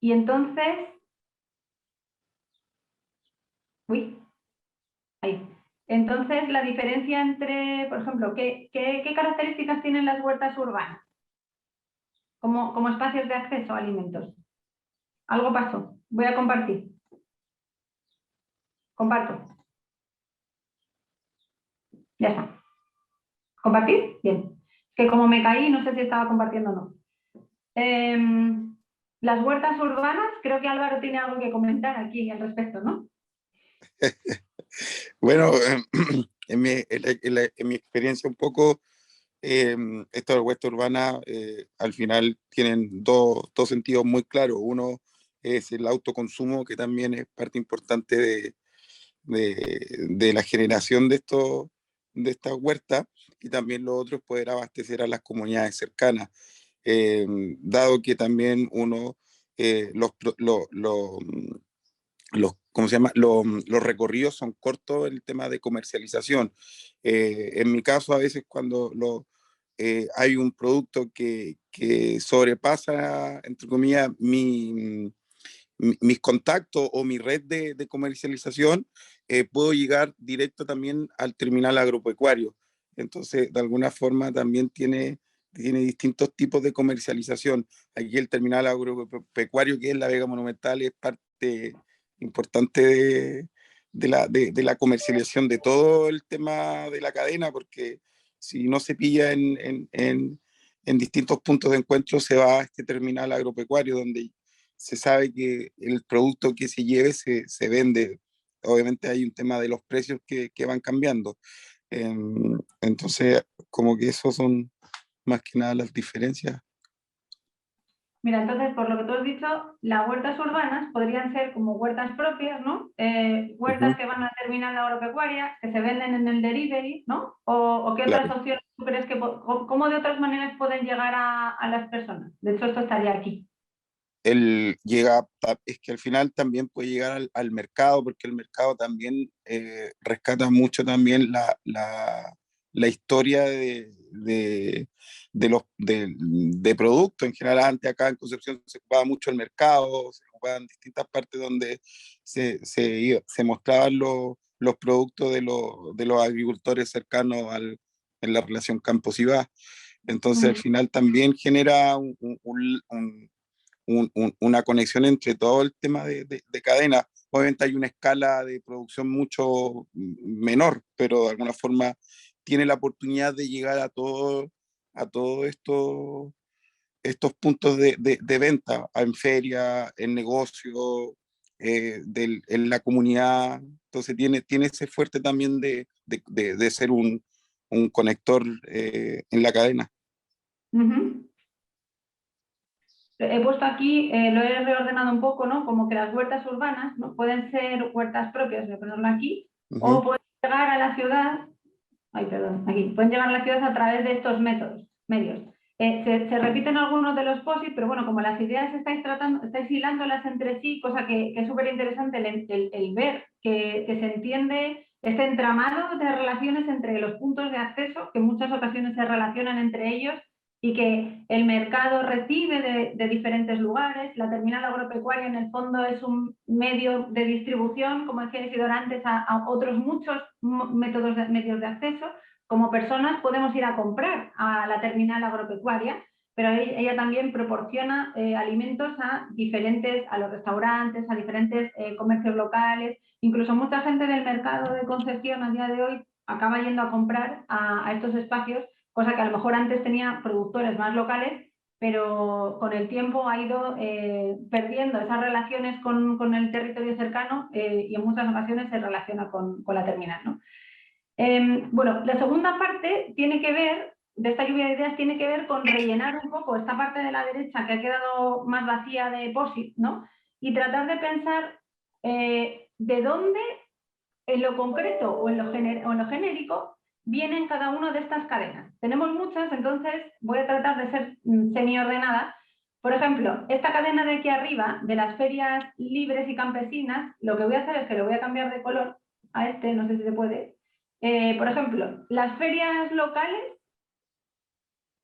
entonces... Uy, ahí. Entonces, la diferencia entre, por ejemplo, ¿qué características tienen las huertas urbanas como espacios de acceso a alimentos? Algo pasó. Voy a compartir. Comparto. Ya está. ¿Compartir? Bien. Que como me caí, no sé si estaba compartiendo o no. Las huertas urbanas, creo que Álvaro tiene algo que comentar aquí al respecto, ¿no? Bueno, en mi experiencia un poco, esto de huerta urbana al final tienen dos sentidos muy claros. Uno es el autoconsumo, que también es parte importante de la generación de estas huertas, y también lo otro es poder abastecer a las comunidades cercanas, dado que también uno, ¿cómo se llama? Los recorridos son cortos en el tema de comercialización. En mi caso, a veces cuando hay un producto que sobrepasa, entre comillas, mis contactos o mi red de comercialización, puedo llegar directo también al terminal agropecuario. Entonces, de alguna forma también tiene distintos tipos de comercialización. Aquí el terminal agropecuario, que es la Vega Monumental, es parte importante de la comercialización de todo el tema de la cadena, porque si no se pilla en distintos puntos de encuentro, se va a este terminal agropecuario donde se sabe que el producto que se lleve se vende. Obviamente hay un tema de los precios que van cambiando. Entonces, como que esos son más que nada las diferencias. Mira, entonces, por lo que tú has dicho, las huertas urbanas podrían ser como huertas propias, ¿no? Huertas que van a terminar la agropecuaria, que se venden en el delivery, ¿no? ¿O qué Claro. otras opciones tú crees que, cómo de otras maneras pueden llegar a las personas? De hecho, esto estaría aquí. Es que al final también puede llegar al mercado, porque el mercado también rescata mucho también la historia de productos. En general, antes acá en Concepción se ocupaba mucho el mercado, se ocupaba en distintas partes donde se mostraban los productos de los agricultores cercanos en la relación campo-ciudad. Entonces, al final también genera una conexión entre todo el tema de cadena. Obviamente hay una escala de producción mucho menor, pero de alguna forma tiene la oportunidad de llegar a todo estos puntos de venta, en feria, en negocio, en la comunidad. Entonces tiene ese fuerte también de ser un conector en la cadena. He puesto aquí, lo he reordenado un poco, ¿no? Como que las huertas urbanas, ¿no? Pueden ser huertas propias, voy a ponerlo aquí, o pueden llegar a la ciudad, aquí, pueden llegar a la ciudad a través de estos medios. Se repiten algunos de los POSIT, pero bueno, como las ideas estáis hilándolas entre sí, cosa que es súper interesante el ver que se entiende este entramado de relaciones entre los puntos de acceso, que en muchas ocasiones se relacionan entre ellos, y que el mercado recibe de diferentes lugares. La terminal agropecuaria en el fondo es un medio de distribución, como decía Isidora antes, a otros muchos medios de acceso. Como personas podemos ir a comprar a la terminal agropecuaria pero ella también proporciona alimentos a los restaurantes, a diferentes comercios locales. Incluso mucha gente del mercado de Concepción a día de hoy acaba yendo a comprar a estos espacios, cosa que a lo mejor antes tenía productores más locales, pero con el tiempo ha ido perdiendo esas relaciones con el territorio cercano y en muchas ocasiones se relaciona con la terminal, ¿no? Bueno, la segunda parte tiene que ver, de esta lluvia de ideas, tiene que ver con rellenar un poco esta parte de la derecha que ha quedado más vacía de POSIT, ¿no? Y tratar de pensar de dónde, en lo concreto o en lo genérico, vienen cada una de estas cadenas. Tenemos muchas, entonces voy a tratar de ser semi-ordenada. Por ejemplo, esta cadena de aquí arriba, de las ferias libres y campesinas, lo que voy a hacer es que lo voy a cambiar de color a este, no sé si se puede. Por ejemplo, las ferias locales,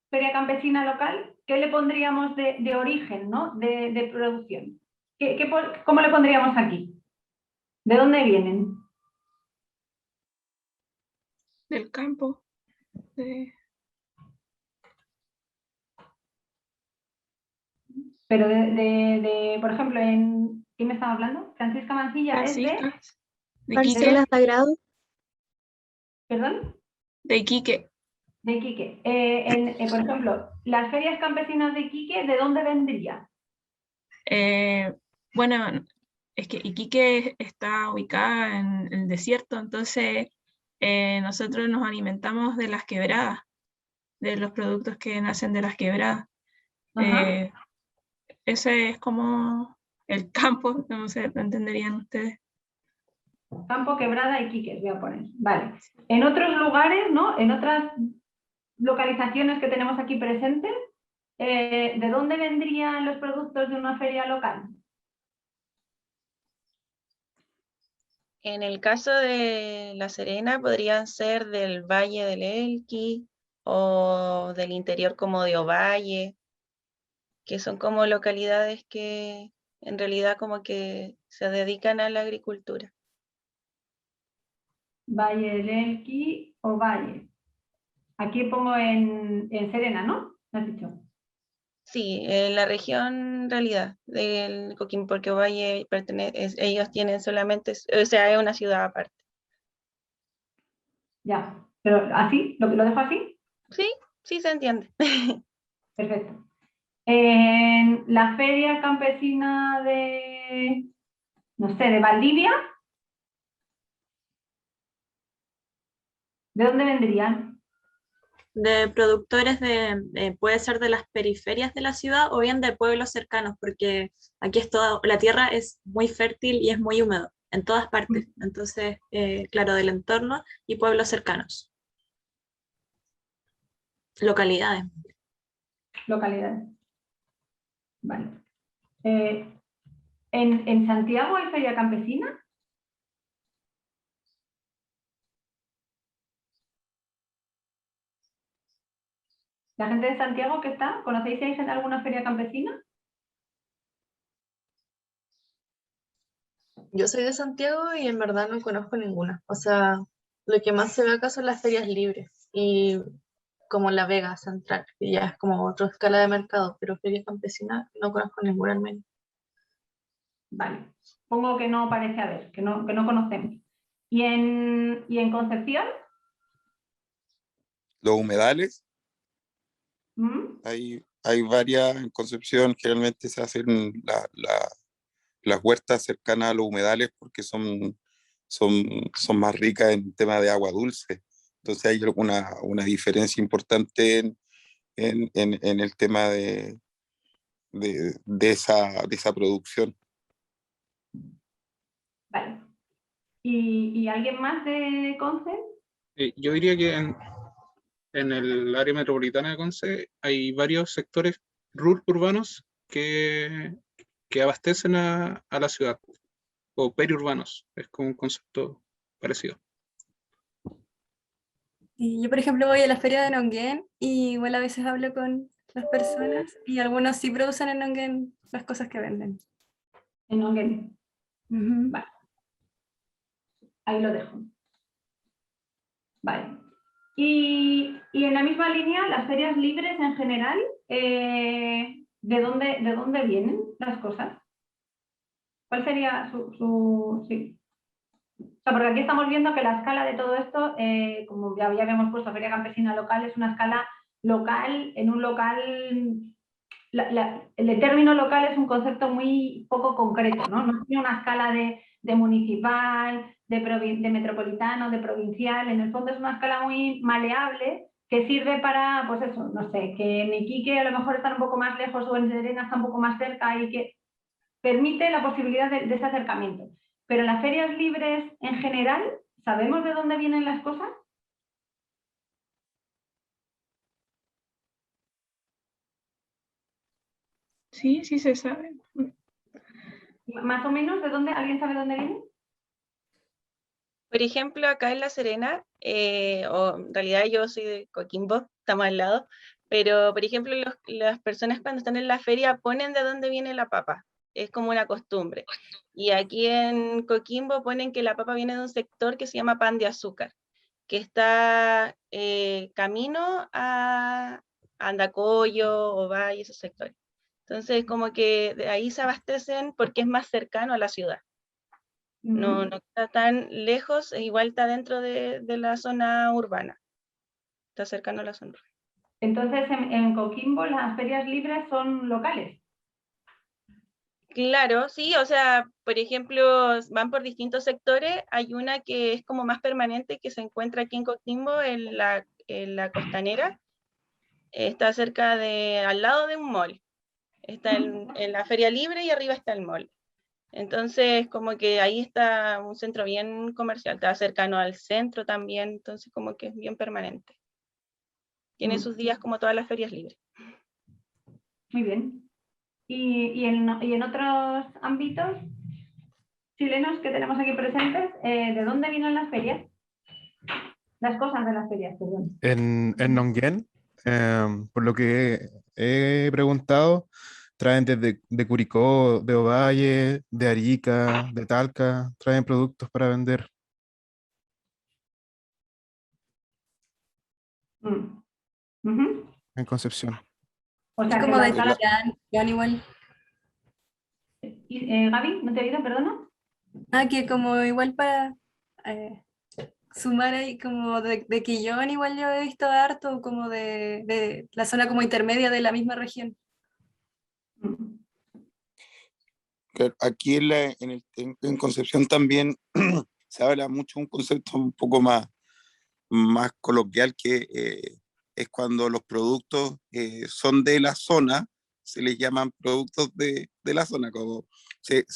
feria campesina local, ¿qué le pondríamos de origen, ¿no? de producción? ¿Cómo le pondríamos aquí? ¿De dónde vienen? Del campo. Pero por ejemplo, ¿quién me estaba hablando? Francisca Mancilla es de... Francisca, de Parcelas Iquique. de agrado. ¿Perdón? De Iquique. De Iquique. Por ejemplo, las ferias campesinas de Iquique, ¿de dónde vendría? Bueno, es que Iquique está ubicada en el desierto, entonces nosotros nos alimentamos de las quebradas, de los productos que nacen de las quebradas. Ajá. Ese es como el campo, no sé, ¿lo entenderían ustedes? Campo, Quebrada, Iquique, voy a poner. Vale. En otros lugares, ¿no? En otras localizaciones que tenemos aquí presentes, ¿de dónde vendrían los productos de una feria local? En el caso de La Serena podrían ser del Valle del Elqui o del interior como de Ovalle, que son como localidades que en realidad como que se dedican a la agricultura. Valle del Elqui o Valle. Aquí pongo en Serena, ¿no? ¿Me has dicho? Sí, en la región en realidad del Coquimbo, porque Ovalle ellos tienen solamente, o sea, es una ciudad aparte. Ya. ¿Pero así? ¿Lo dejo así? Sí, sí se entiende. Perfecto. En la feria campesina de, no sé, de Valdivia, ¿de dónde vendrían? De productores puede ser de las periferias de la ciudad o bien de pueblos cercanos, porque aquí es la tierra es muy fértil y es muy húmedo en todas partes. Entonces, claro, del entorno y pueblos cercanos. Localidades. Localidades. Vale. ¿En Santiago hay feria campesina? ¿La gente de Santiago que está? ¿Conocéis si hay alguna feria campesina? Yo soy de Santiago y en verdad no conozco ninguna. O sea, lo que más se ve acá son las ferias libres y como La Vega Central, que ya es como otra escala de mercado, pero ferias campesinas no conozco ninguna al menos. Vale. Pongo que no parece haber, que no conocemos. ¿Y en Concepción? Los humedales, ¿Mm? hay varias en Concepción, generalmente se hacen las huertas cercanas a los humedales porque son más ricas en tema de agua dulce. Entonces hay una diferencia importante en el tema de esa producción. Vale. ¿Y alguien más de Conce? Yo diría que en el área metropolitana de Conce hay varios sectores urbanos que abastecen a la ciudad, o periurbanos, es como un concepto parecido. Y yo, por ejemplo, voy a la feria de Nonguén y igual a veces hablo con las personas y algunos sí producen en Nonguén las cosas que venden. En Nonguén. Vale. Ahí lo dejo. Vale. Y en la misma línea, las ferias libres en general, ¿de dónde vienen las cosas? ¿Cuál sería sí? O sea, porque aquí estamos viendo que la escala de todo esto, como ya habíamos puesto, feria campesina local, es una escala local, en un local... el término local es un concepto muy poco concreto, ¿no? No tiene una escala de municipal, de metropolitano, de provincial. En el fondo es una escala muy maleable que sirve para, pues eso, no sé, que en Iquique a lo mejor están un poco más lejos o en Serena está un poco más cerca y que permite la posibilidad de ese acercamiento. Pero en las ferias libres en general, ¿sabemos de dónde vienen las cosas? Sí, sí se sabe. Más o menos, ¿de dónde? ¿Alguien sabe dónde vienen? Por ejemplo, acá en La Serena, o en realidad yo soy de Coquimbo, estamos al lado, pero por ejemplo las personas cuando están en la feria ponen de dónde viene la papa, es como una costumbre. Y aquí en Coquimbo ponen que la papa viene de un sector que se llama Pan de Azúcar, que está camino a Andacollo, Ovalle, esos sectores. Entonces como que de ahí se abastecen porque es más cercano a la ciudad. No está tan lejos, igual está dentro de la zona urbana. Está cercano a la zona urbana. Entonces, en Coquimbo las ferias libres son locales. Claro, sí, o sea, por ejemplo, van por distintos sectores. Hay una que es como más permanente, que se encuentra aquí en Coquimbo, en la Costanera. Está cerca al lado de un mall. Está en la feria libre y arriba está el mall. Entonces, como que ahí está un centro bien comercial, está cercano al centro también, entonces como que es bien permanente. Tiene sus días como todas las ferias libres. Muy bien. ¿Y en otros ámbitos chilenos que tenemos aquí presentes, de dónde vienen las ferias? Las cosas de las ferias, perdón. En Nonguén, por lo que he preguntado, traen de Curicó, de Ovalle, de Arica, de Talca, traen productos para vender. En Concepción. O sea, Es que como de la... Chillán igual. Gaby, ¿no te he oído? Perdona. Ah, que como igual para sumar ahí, como de Quillón igual yo he visto harto, como de la zona como intermedia de la misma región. Aquí en Concepción también se habla mucho de un concepto un poco más coloquial que es cuando los productos son de la zona, se les llaman productos de la zona, como se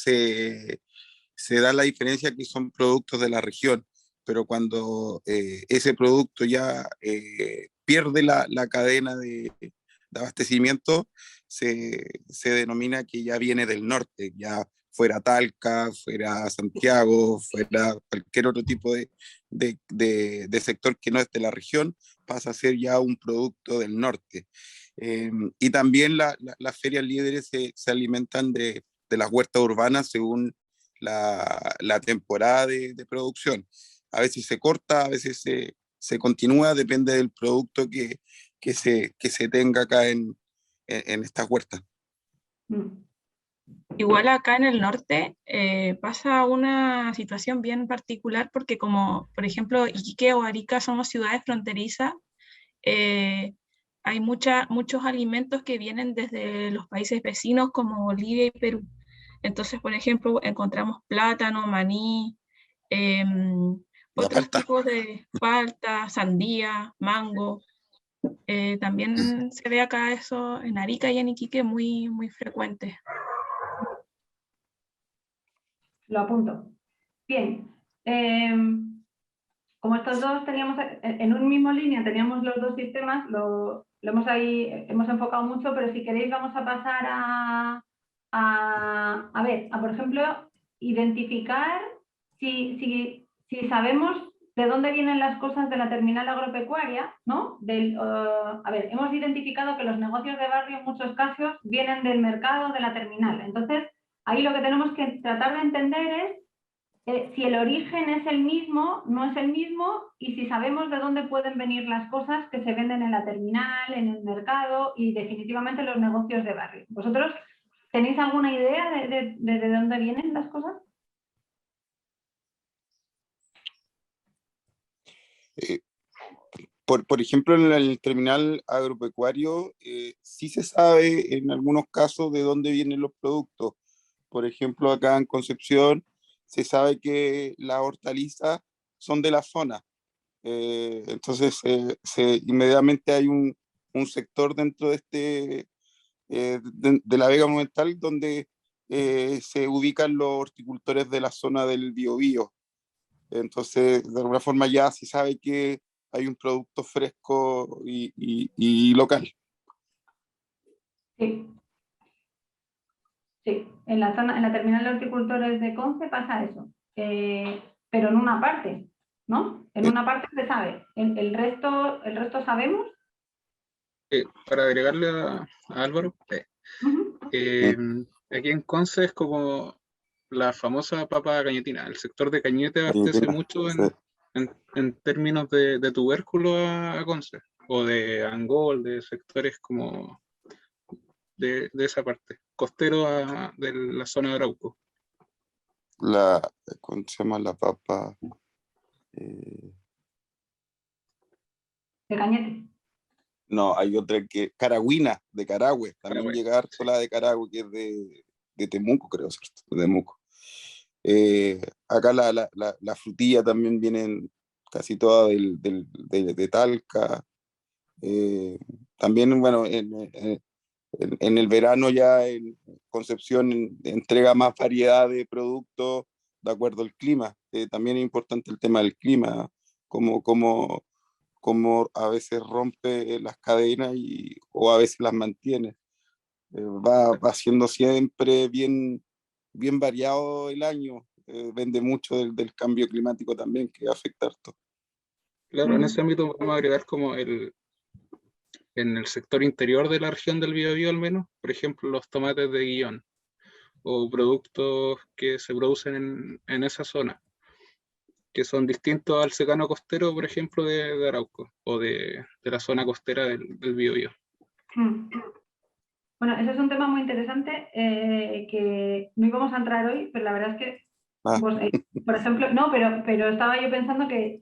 da la diferencia que son productos de la región, pero cuando ese producto ya pierde la cadena de abastecimiento, se denomina que ya viene del norte, ya fuera Talca, fuera Santiago, fuera cualquier otro tipo de sector que no es de la región, pasa a ser ya un producto del norte. Y también las ferias líderes se alimentan de las huertas urbanas según la temporada de producción. A veces se corta, a veces se continúa, depende del producto que se tenga acá en estas huertas. Igual acá en el norte pasa una situación bien particular porque como, por ejemplo, Iquique o Arica somos ciudades fronterizas, hay muchos alimentos que vienen desde los países vecinos como Bolivia y Perú. Entonces, por ejemplo, encontramos plátano, maní, otros tipos de palta, sandía, mango. También se ve acá eso en Arica y en Iquique muy, muy frecuente. Lo apunto. Bien. Como estos dos teníamos en un mismo línea, teníamos los dos sistemas, lo hemos enfocado mucho, pero si queréis vamos a pasar a ver, por ejemplo, identificar si sabemos de dónde vienen las cosas de la terminal agropecuaria, ¿no? A ver, hemos identificado que los negocios de barrio en muchos casos vienen del mercado, de la terminal. Entonces, ahí lo que tenemos que tratar de entender es si el origen es el mismo, no es el mismo, y si sabemos de dónde pueden venir las cosas que se venden en la terminal, en el mercado y definitivamente los negocios de barrio. ¿Vosotros tenéis alguna idea de dónde vienen las cosas? Por ejemplo, en el terminal agropecuario, sí se sabe en algunos casos de dónde vienen los productos. Por ejemplo, acá en Concepción se sabe que las hortalizas son de la zona. Entonces, inmediatamente hay un sector dentro de de la Vega Monumental donde se ubican los horticultores de la zona del Biobío. Entonces, de alguna forma ya se sabe que hay un producto fresco y local. Sí. Sí, en la terminal de horticultores de Conce pasa eso, pero en una parte, ¿no? En una parte se sabe, el resto sabemos. Para agregarle a Álvaro, aquí en Conce es como la famosa papa cañetina. El sector de Cañete abastece mucho en términos de tubérculo a Conce, o de Angol, de sectores como de esa parte, costero de la zona de Arauco. ¿Cómo se llama la papa? De Cañete. No, hay otra que Caragüina, de Carahue. También Carahue, llega harto la de Carahue, que es de Temuco, creo, ¿cierto? De Temuco. Acá la frutilla también vienen casi toda de Talca. También, bueno, en el verano ya en Concepción entrega más variedad de productos de acuerdo al clima. También es importante el tema del clima, como a veces rompe las cadenas o a veces las mantiene. Va siendo siempre bien variado el año. Depende mucho del cambio climático también, que afecta harto. Claro, en ese ámbito podemos agregar como en el sector interior de la región del Biobío al menos, por ejemplo, los tomates de Guillón o productos que se producen en esa zona, que son distintos al secano costero, por ejemplo, de Arauco o de la zona costera del Biobío. Bueno, ese es un tema muy interesante que no íbamos a entrar hoy, pero la verdad es que, por ejemplo, no, pero estaba yo pensando que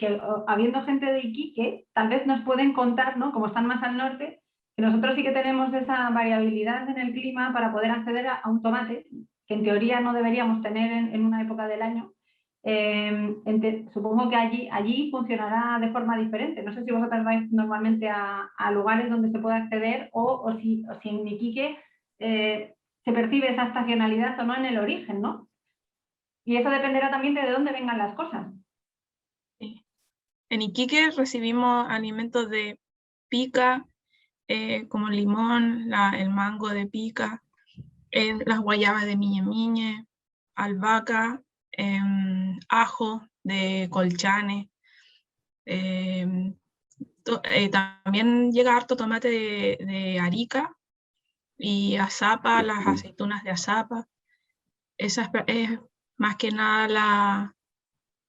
habiendo gente de Iquique, tal vez nos pueden contar, ¿no? Como están más al norte, que nosotros sí que tenemos esa variabilidad en el clima para poder acceder a un tomate, que en teoría no deberíamos tener en una época del año. Supongo que allí funcionará de forma diferente. No sé si vosotros vais normalmente a lugares donde se pueda acceder o si en Iquique se percibe esa estacionalidad o no en el origen, ¿no? Y eso dependerá también de dónde vengan las cosas. Sí. En Iquique recibimos alimentos de pica, como el limón, el mango de pica, las guayabas de miñe, albahaca, ajo de Colchane. También llega harto tomate de Arica y azapa, las aceitunas de azapa. Esa es más que nada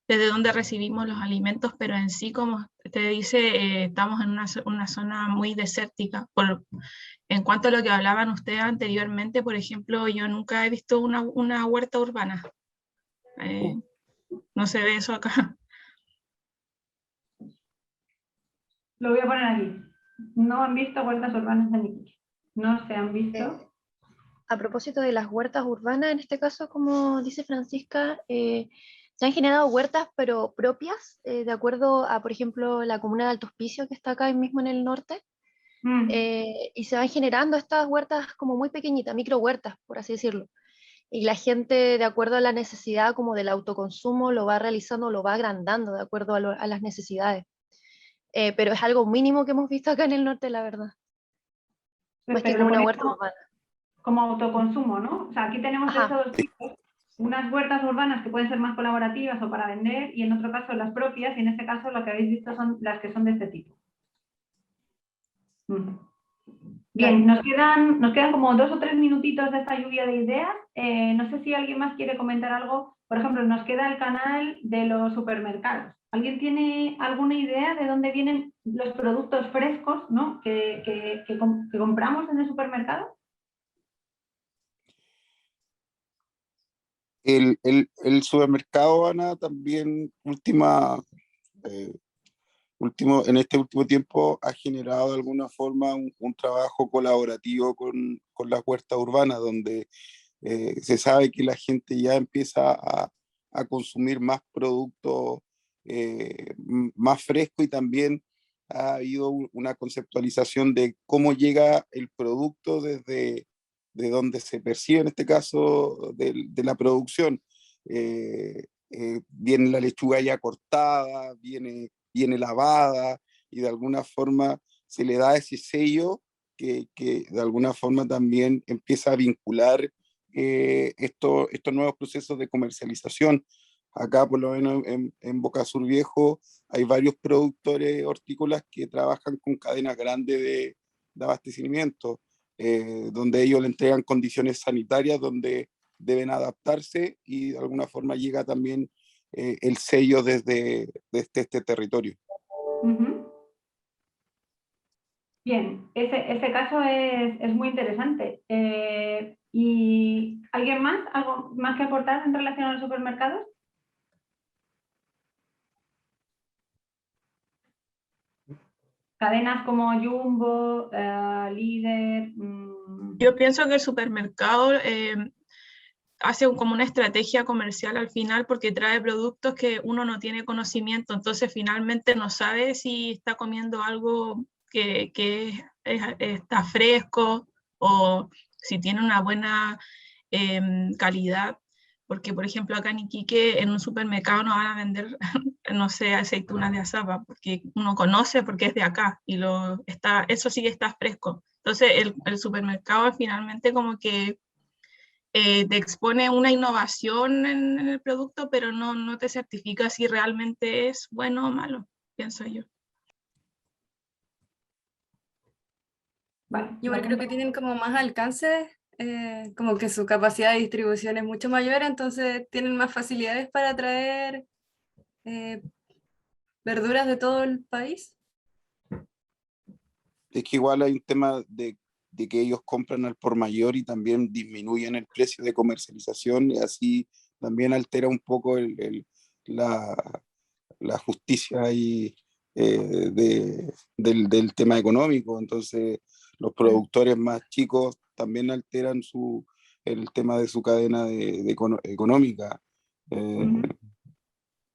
desde donde recibimos los alimentos, pero en sí, como te dice, estamos en una zona muy desértica. En cuanto a lo que hablaban ustedes anteriormente, por ejemplo, yo nunca he visto una huerta urbana. No se ve eso acá. Lo voy a poner aquí. No han visto huertas urbanas en Iquique. No se han visto. A propósito de las huertas urbanas, en este caso, como dice Francisca, se han generado huertas, pero propias, de acuerdo a, por ejemplo, la comuna de Alto Hospicio, que está acá mismo en el norte, y se van generando estas huertas como muy pequeñitas, micro huertas, por así decirlo. Y la gente, de acuerdo a la necesidad como del autoconsumo, lo va realizando, lo va agrandando de acuerdo a las necesidades. Pero es algo mínimo que hemos visto acá en el norte, la verdad. Más que como una huerta urbana. Como autoconsumo, ¿no? O sea, aquí tenemos estos dos tipos, unas huertas urbanas que pueden ser más colaborativas o para vender, y en otro caso las propias, y en este caso lo que habéis visto son las que son de este tipo. Bien, nos quedan como 2 o 3 minutitos de esta lluvia de ideas. No sé si alguien más quiere comentar algo. por ejemplo, nos queda el canal de los supermercados. ¿Alguien tiene alguna idea de dónde vienen los productos frescos, ¿no? que compramos en el supermercado? El supermercado, Ana, también en este último tiempo ha generado de alguna forma un trabajo colaborativo con las huertas urbanas, donde se sabe que la gente ya empieza a consumir más productos más frescos, y también ha habido una conceptualización de cómo llega el producto desde de donde se percibe, en este caso, de la producción. Viene la lechuga ya cortada, viene lavada, y de alguna forma se le da ese sello que de alguna forma también empieza a vincular estos nuevos procesos de comercialización. Acá, por lo menos en Boca Sur Viejo, hay varios productores hortícolas que trabajan con cadenas grandes de abastecimiento, donde ellos le entregan condiciones sanitarias donde deben adaptarse, y de alguna forma llega también el sello desde este territorio. Uh-huh. Bien, ese caso es muy interesante. ¿Y alguien más? ¿Algo más que aportar en relación a los supermercados? Cadenas como Jumbo, Líder. Yo pienso que el supermercado hace como una estrategia comercial al final, porque trae productos que uno no tiene conocimiento, entonces finalmente no sabe si está comiendo algo que está fresco, o si tiene una buena calidad, porque por ejemplo acá en Iquique en un supermercado no van a vender, no sé, aceitunas de azapa, porque uno conoce porque es de acá, y eso sí que está fresco. Entonces el supermercado finalmente como que te expone una innovación en el producto, pero no te certifica si realmente es bueno o malo, pienso yo. Vale, Igual creo que tienen como más alcance, como que su capacidad de distribución es mucho mayor, entonces tienen más facilidades para traer verduras de todo el país. Es que igual hay un tema de que ellos compran al por mayor y también disminuyen el precio de comercialización, y así también altera un poco la justicia ahí, del tema económico. Entonces los productores más chicos también alteran el tema de su cadena económica, Uh-huh.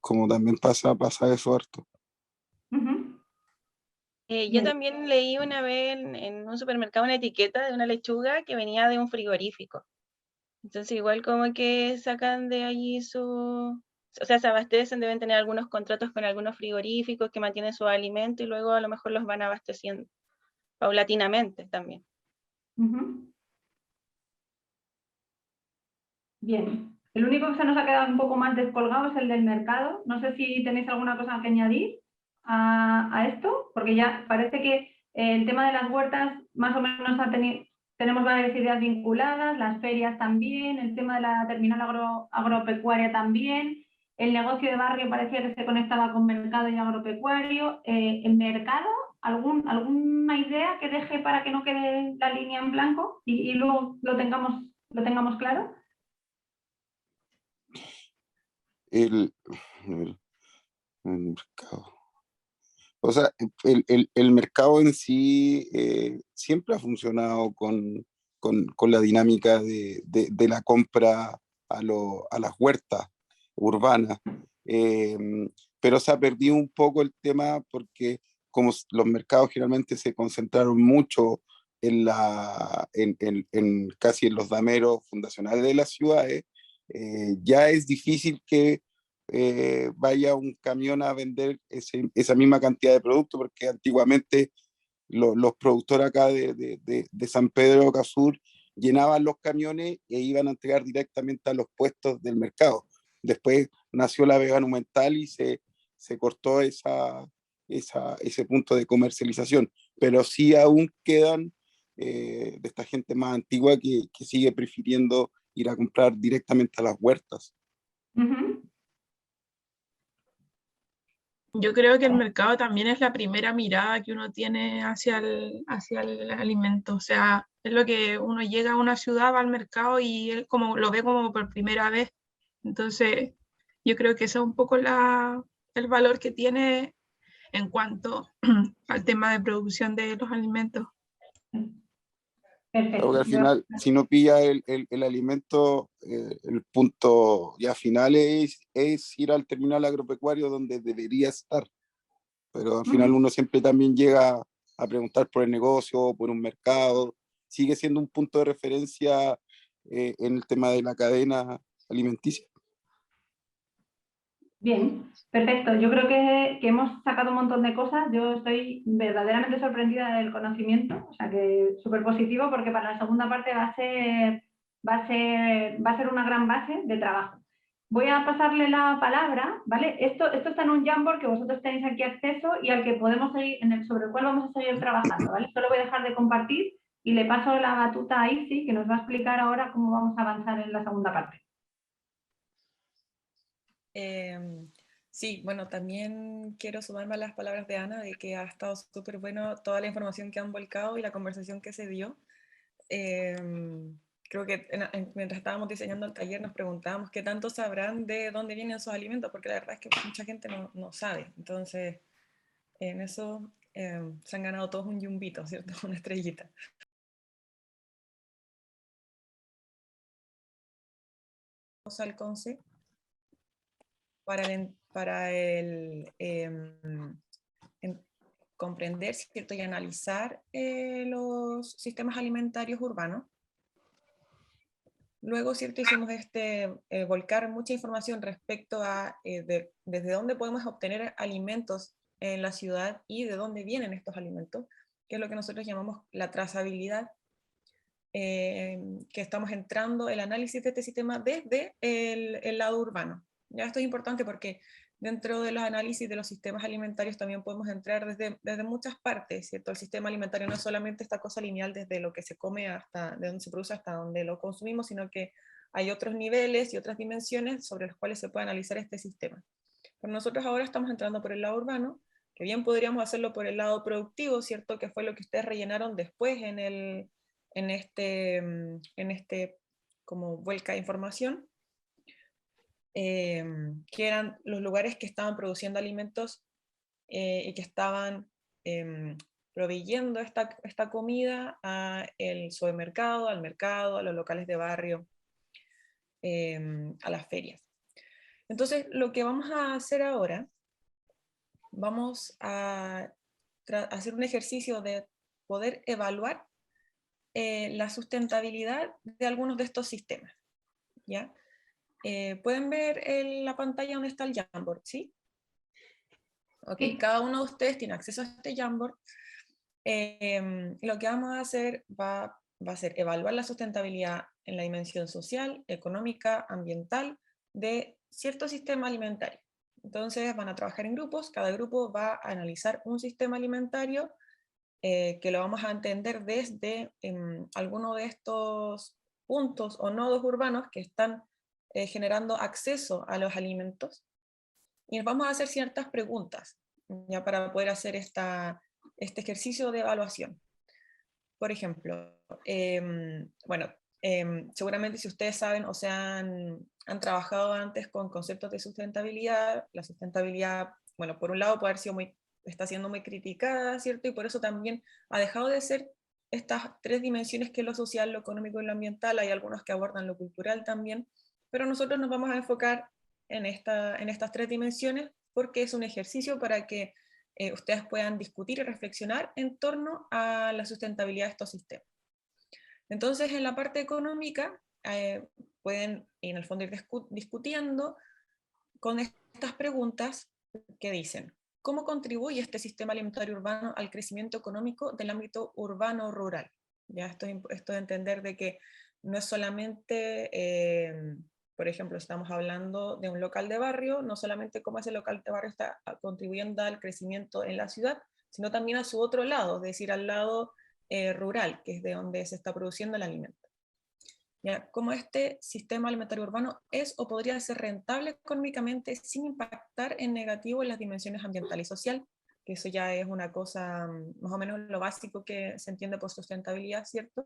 como también pasa eso harto. Uh-huh. Yo Bien. también leí una vez en un supermercado una etiqueta de una lechuga que venía de un frigorífico. Entonces igual como que sacan de allí o sea, se abastecen, deben tener algunos contratos con algunos frigoríficos que mantienen su alimento, y luego a lo mejor los van abasteciendo paulatinamente también. Uh-huh. Bien. El único que se nos ha quedado un poco más descolgado es el del mercado. No sé si tenéis alguna cosa que añadir a esto, porque ya parece que el tema de las huertas más o menos tenemos varias ideas vinculadas, las ferias también, el tema de la terminal agropecuaria también, el negocio de barrio parecía que se conectaba con mercado y agropecuario. El mercado, ¿alguna idea que deje para que no quede la línea en blanco y luego lo tengamos claro? El mercado. O sea, el mercado en sí siempre ha funcionado con la dinámica de la compra a las huertas urbanas, eh, pero se ha perdido un poco el tema porque como los mercados generalmente se concentraron mucho en casi en los dameros fundacionales de las ciudades, ya es difícil que vaya un camión a vender esa misma cantidad de productos, porque antiguamente los productores acá de San Pedro de Casur llenaban los camiones e iban a entregar directamente a los puestos del mercado. Después nació la vega monumental y se cortó ese punto de comercialización, pero sí aún quedan de esta gente más antigua que sigue prefiriendo ir a comprar directamente a las huertas. Ujú. Yo creo que el mercado también es la primera mirada que uno tiene hacia el alimento. O sea, es lo que uno llega a una ciudad, va al mercado y él como, lo ve como por primera vez. Entonces, yo creo que ese es un poco el valor que tiene en cuanto al tema de producción de los alimentos. Porque Perfecto. al final, si no pilla el alimento, el punto ya final es ir al terminal agropecuario donde debería estar. Pero al final uno siempre también llega a preguntar por el negocio, por un mercado. Sigue siendo un punto de referencia en el tema de la cadena alimenticia. Bien, perfecto. Yo creo que hemos sacado un montón de cosas. Yo estoy verdaderamente sorprendida del conocimiento, o sea que súper positivo porque para la segunda parte va a ser una gran base de trabajo. Voy a pasarle la palabra, ¿vale? Esto está en un Jamboard que vosotros tenéis aquí acceso y al que podemos seguir, sobre el cual vamos a seguir trabajando, ¿vale? Solo voy a dejar de compartir y le paso la batuta a Isi, que nos va a explicar ahora cómo vamos a avanzar en la segunda parte. Sí, bueno, también quiero sumarme a las palabras de Ana de que ha estado súper bueno toda la información que han volcado y la conversación que se dio. Creo que mientras estábamos diseñando el taller nos preguntábamos qué tanto sabrán de dónde vienen esos alimentos, porque la verdad es que mucha gente no sabe. Entonces, en eso se han ganado todos un yumbito, ¿cierto? Una estrellita. Al CONCE para comprender, ¿cierto? Y analizar los sistemas alimentarios urbanos. Luego, ¿cierto? Hicimos volcar mucha información respecto a desde dónde podemos obtener alimentos en la ciudad y de dónde vienen estos alimentos, que es lo que nosotros llamamos la trazabilidad, que estamos entrando el análisis de este sistema desde el lado urbano. Ya esto es importante porque dentro de los análisis de los sistemas alimentarios también podemos entrar desde muchas partes, ¿cierto? El sistema alimentario no es solamente esta cosa lineal desde lo que se come hasta de donde se produce hasta donde lo consumimos, sino que hay otros niveles y otras dimensiones sobre los cuales se puede analizar este sistema. Pero nosotros ahora estamos entrando por el lado urbano, que bien podríamos hacerlo por el lado productivo, ¿cierto? Que fue lo que ustedes rellenaron después en este como vuelca de información, que eran los lugares que estaban produciendo alimentos y que estaban proveyendo esta comida al supermercado, al mercado, a los locales de barrio, a las ferias. Entonces, lo que vamos a hacer ahora, vamos a hacer un ejercicio de poder evaluar la sustentabilidad de algunos de estos sistemas, ¿ya? Pueden ver en la pantalla donde está el Jamboard, ¿sí? Ok, Sí. cada uno de ustedes tiene acceso a este Jamboard. Lo que vamos a hacer va a ser evaluar la sustentabilidad en la dimensión social, económica, ambiental de cierto sistema alimentario. Entonces van a trabajar en grupos, cada grupo va a analizar un sistema alimentario que lo vamos a entender desde alguno de estos puntos o nodos urbanos que están generando acceso a los alimentos, y nos vamos a hacer ciertas preguntas ya para poder hacer este ejercicio de evaluación. Por ejemplo, seguramente si ustedes saben o han trabajado antes con conceptos de sustentabilidad, la sustentabilidad, bueno, por un lado puede haber sido está siendo muy criticada, ¿cierto? Y por eso también ha dejado de ser estas tres dimensiones que es lo social, lo económico y lo ambiental. Hay algunos que abordan lo cultural también, pero nosotros nos vamos a enfocar en estas tres dimensiones porque es un ejercicio para que ustedes puedan discutir y reflexionar en torno a la sustentabilidad de estos sistemas. Entonces, en la parte económica, pueden en el fondo ir discutiendo con estas preguntas que dicen: ¿cómo contribuye este sistema alimentario urbano al crecimiento económico del ámbito urbano-rural? Ya esto de entender de que no es solamente, por ejemplo, estamos hablando de un local de barrio, no solamente cómo ese local de barrio está contribuyendo al crecimiento en la ciudad, sino también a su otro lado, es decir, al lado rural, que es de donde se está produciendo el alimento. ¿ya? Cómo este sistema alimentario urbano es o podría ser rentable económicamente sin impactar en negativo en las dimensiones ambiental y social, que eso ya es una cosa más o menos lo básico que se entiende por sustentabilidad, ¿cierto?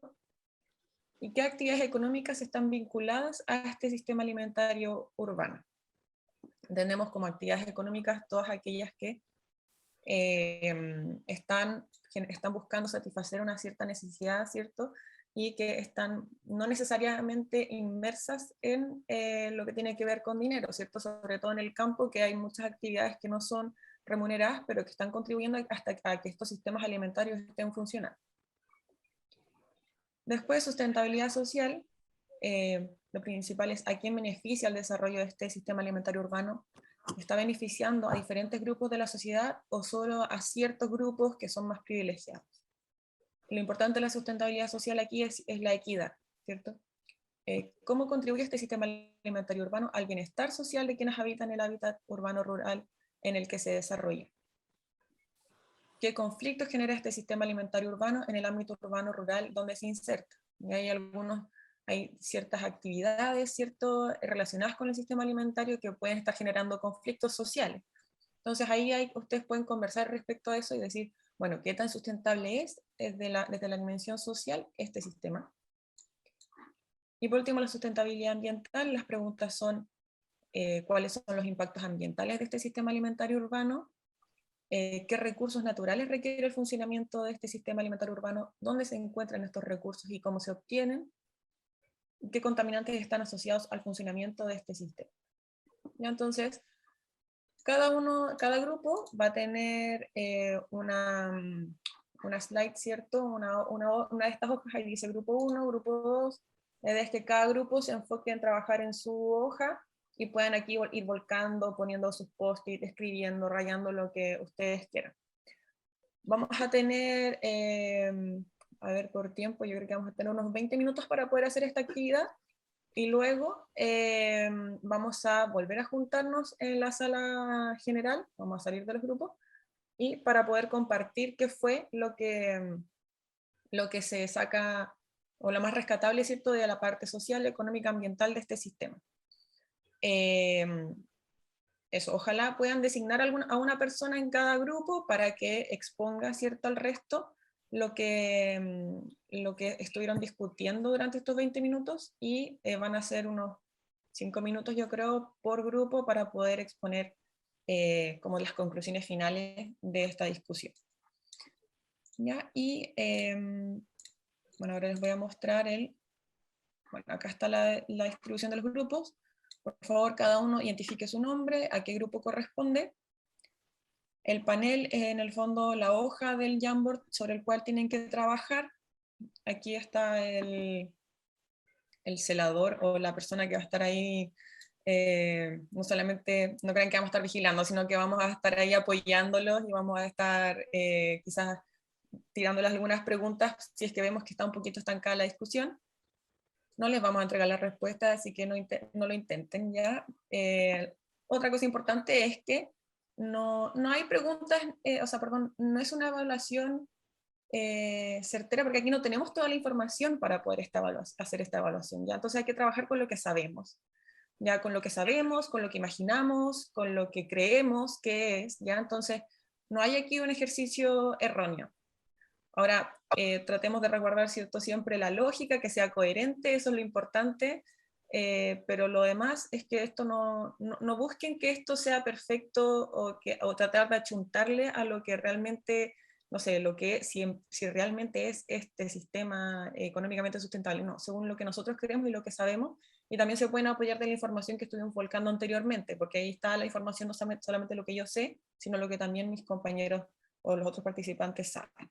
¿Y qué actividades económicas están vinculadas a este sistema alimentario urbano? Entendemos como actividades económicas todas aquellas que están buscando satisfacer una cierta necesidad, ¿cierto? Y que están no necesariamente inmersas en lo que tiene que ver con dinero, ¿cierto? Sobre todo en el campo, que hay muchas actividades que no son remuneradas, pero que están contribuyendo hasta a que estos sistemas alimentarios estén funcionando. Después, sustentabilidad social. Lo principal es a quién beneficia el desarrollo de este sistema alimentario urbano. ¿Está beneficiando a diferentes grupos de la sociedad o solo a ciertos grupos que son más privilegiados? Lo importante de la sustentabilidad social aquí es la equidad, ¿cierto? ¿Cómo contribuye este sistema alimentario urbano al bienestar social de quienes habitan el hábitat urbano rural en el que se desarrolla? ¿Qué conflictos genera este sistema alimentario urbano en el ámbito urbano rural donde se inserta? Y hay ciertas actividades, ¿cierto?, relacionadas con el sistema alimentario que pueden estar generando conflictos sociales. Entonces ahí ustedes pueden conversar respecto a eso y decir, bueno, ¿qué tan sustentable es desde la dimensión social este sistema? Y por último, la sustentabilidad ambiental. Las preguntas son, ¿cuáles son los impactos ambientales de este sistema alimentario urbano? ¿Qué recursos naturales requiere el funcionamiento de este sistema alimentario urbano? ¿Dónde se encuentran estos recursos y cómo se obtienen? ¿Qué contaminantes están asociados al funcionamiento de este sistema? ¿Ya? Entonces, cada grupo va a tener una slide, ¿cierto? Una de estas hojas, ahí dice grupo 1, grupo 2. La idea es que cada grupo se enfoque en trabajar en su hoja y puedan aquí ir volcando, poniendo sus post-it, escribiendo, rayando lo que ustedes quieran. Vamos a tener, a ver, por tiempo, yo creo que vamos a tener unos 20 minutos para poder hacer esta actividad. Y luego vamos a volver a juntarnos en la sala general, vamos a salir de los grupos, y para poder compartir qué fue lo que se saca, o lo más rescatable, ¿cierto?, de la parte social, económica, ambiental de este sistema. Eso, ojalá puedan designar a una persona en cada grupo para que exponga, ¿cierto?, al resto lo que estuvieron discutiendo durante estos 20 minutos y van a ser unos 5 minutos, yo creo, por grupo para poder exponer como las conclusiones finales de esta discusión. ¿Ya? Y bueno, ahora les voy a mostrar bueno, acá está la distribución de los grupos. Por favor, cada uno identifique su nombre, a qué grupo corresponde. El panel es en el fondo la hoja del Jamboard sobre el cual tienen que trabajar. Aquí está el celador o la persona que va a estar ahí, no solamente, no crean que vamos a estar vigilando, sino que vamos a estar ahí apoyándolos y vamos a estar quizás tirándoles algunas preguntas si es que vemos que está un poquito estancada la discusión. No les vamos a entregar la respuesta, así que no lo intenten ya. Otra cosa importante es que no hay preguntas, no es una evaluación certera, porque aquí no tenemos toda la información para poder hacer esta evaluación, ¿ya? Entonces hay que trabajar con lo que sabemos, ya, con lo que sabemos, con lo que imaginamos, con lo que creemos que es, ¿ya? Entonces no hay aquí un ejercicio erróneo. Ahora, tratemos de resguardar, ¿cierto?, siempre la lógica, que sea coherente, eso es lo importante, pero lo demás es que esto no busquen que esto sea perfecto o tratar de achuntarle a lo que realmente, no sé, si realmente es este sistema económicamente sustentable, no, según lo que nosotros queremos y lo que sabemos, y también se pueden apoyar de la información que estuvimos volcando anteriormente, porque ahí está la información, no solamente lo que yo sé, sino lo que también mis compañeros o los otros participantes saben.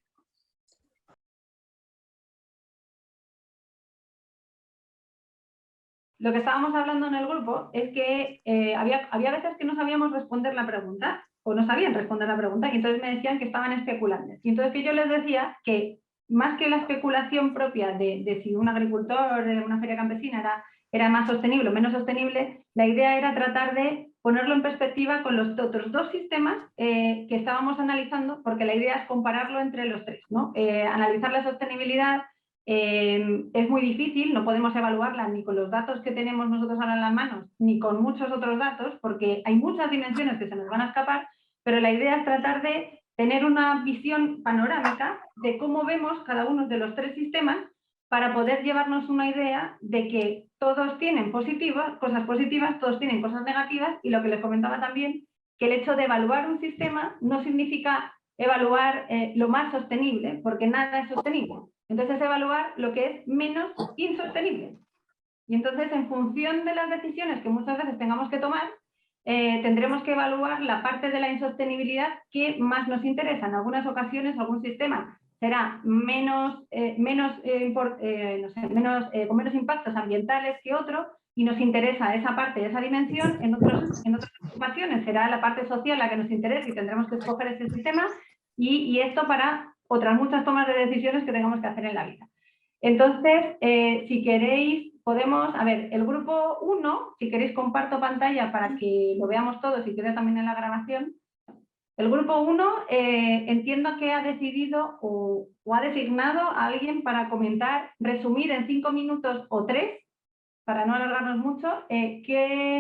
Lo que estábamos hablando en el grupo es que había veces que no sabíamos responder la pregunta, o no sabían responder la pregunta, y entonces me decían que estaban especulando. Y entonces que yo les decía que más que la especulación propia de si un agricultor de una feria campesina era más sostenible o menos sostenible, la idea era tratar de ponerlo en perspectiva con los otros dos sistemas que estábamos analizando, porque la idea es compararlo entre los tres, ¿no? Analizar la sostenibilidad Es muy difícil, no podemos evaluarla ni con los datos que tenemos nosotros ahora en las manos, ni con muchos otros datos, porque hay muchas dimensiones que se nos van a escapar, pero la idea es tratar de tener una visión panorámica de cómo vemos cada uno de los tres sistemas para poder llevarnos una idea de que todos tienen cosas positivas, todos tienen cosas negativas, y lo que les comentaba también, que el hecho de evaluar un sistema no significa evaluar lo más sostenible, porque nada es sostenible. Entonces, evaluar lo que es menos insostenible. Y entonces, en función de las decisiones que muchas veces tengamos que tomar, tendremos que evaluar la parte de la insostenibilidad que más nos interesa. En algunas ocasiones, algún sistema será con menos impactos ambientales que otro, y nos interesa esa parte, esa dimensión. En otras ocasiones será la parte social la que nos interesa y tendremos que escoger ese sistema, y esto para otras muchas tomas de decisiones que tengamos que hacer en la vida. Entonces, si queréis, podemos, a ver, el grupo 1, si queréis comparto pantalla para que lo veamos todos y quede también en la grabación. El grupo 1 entiendo que ha decidido o ha designado a alguien para comentar, resumir en 5 minutos o 3, para no alargarnos mucho, qué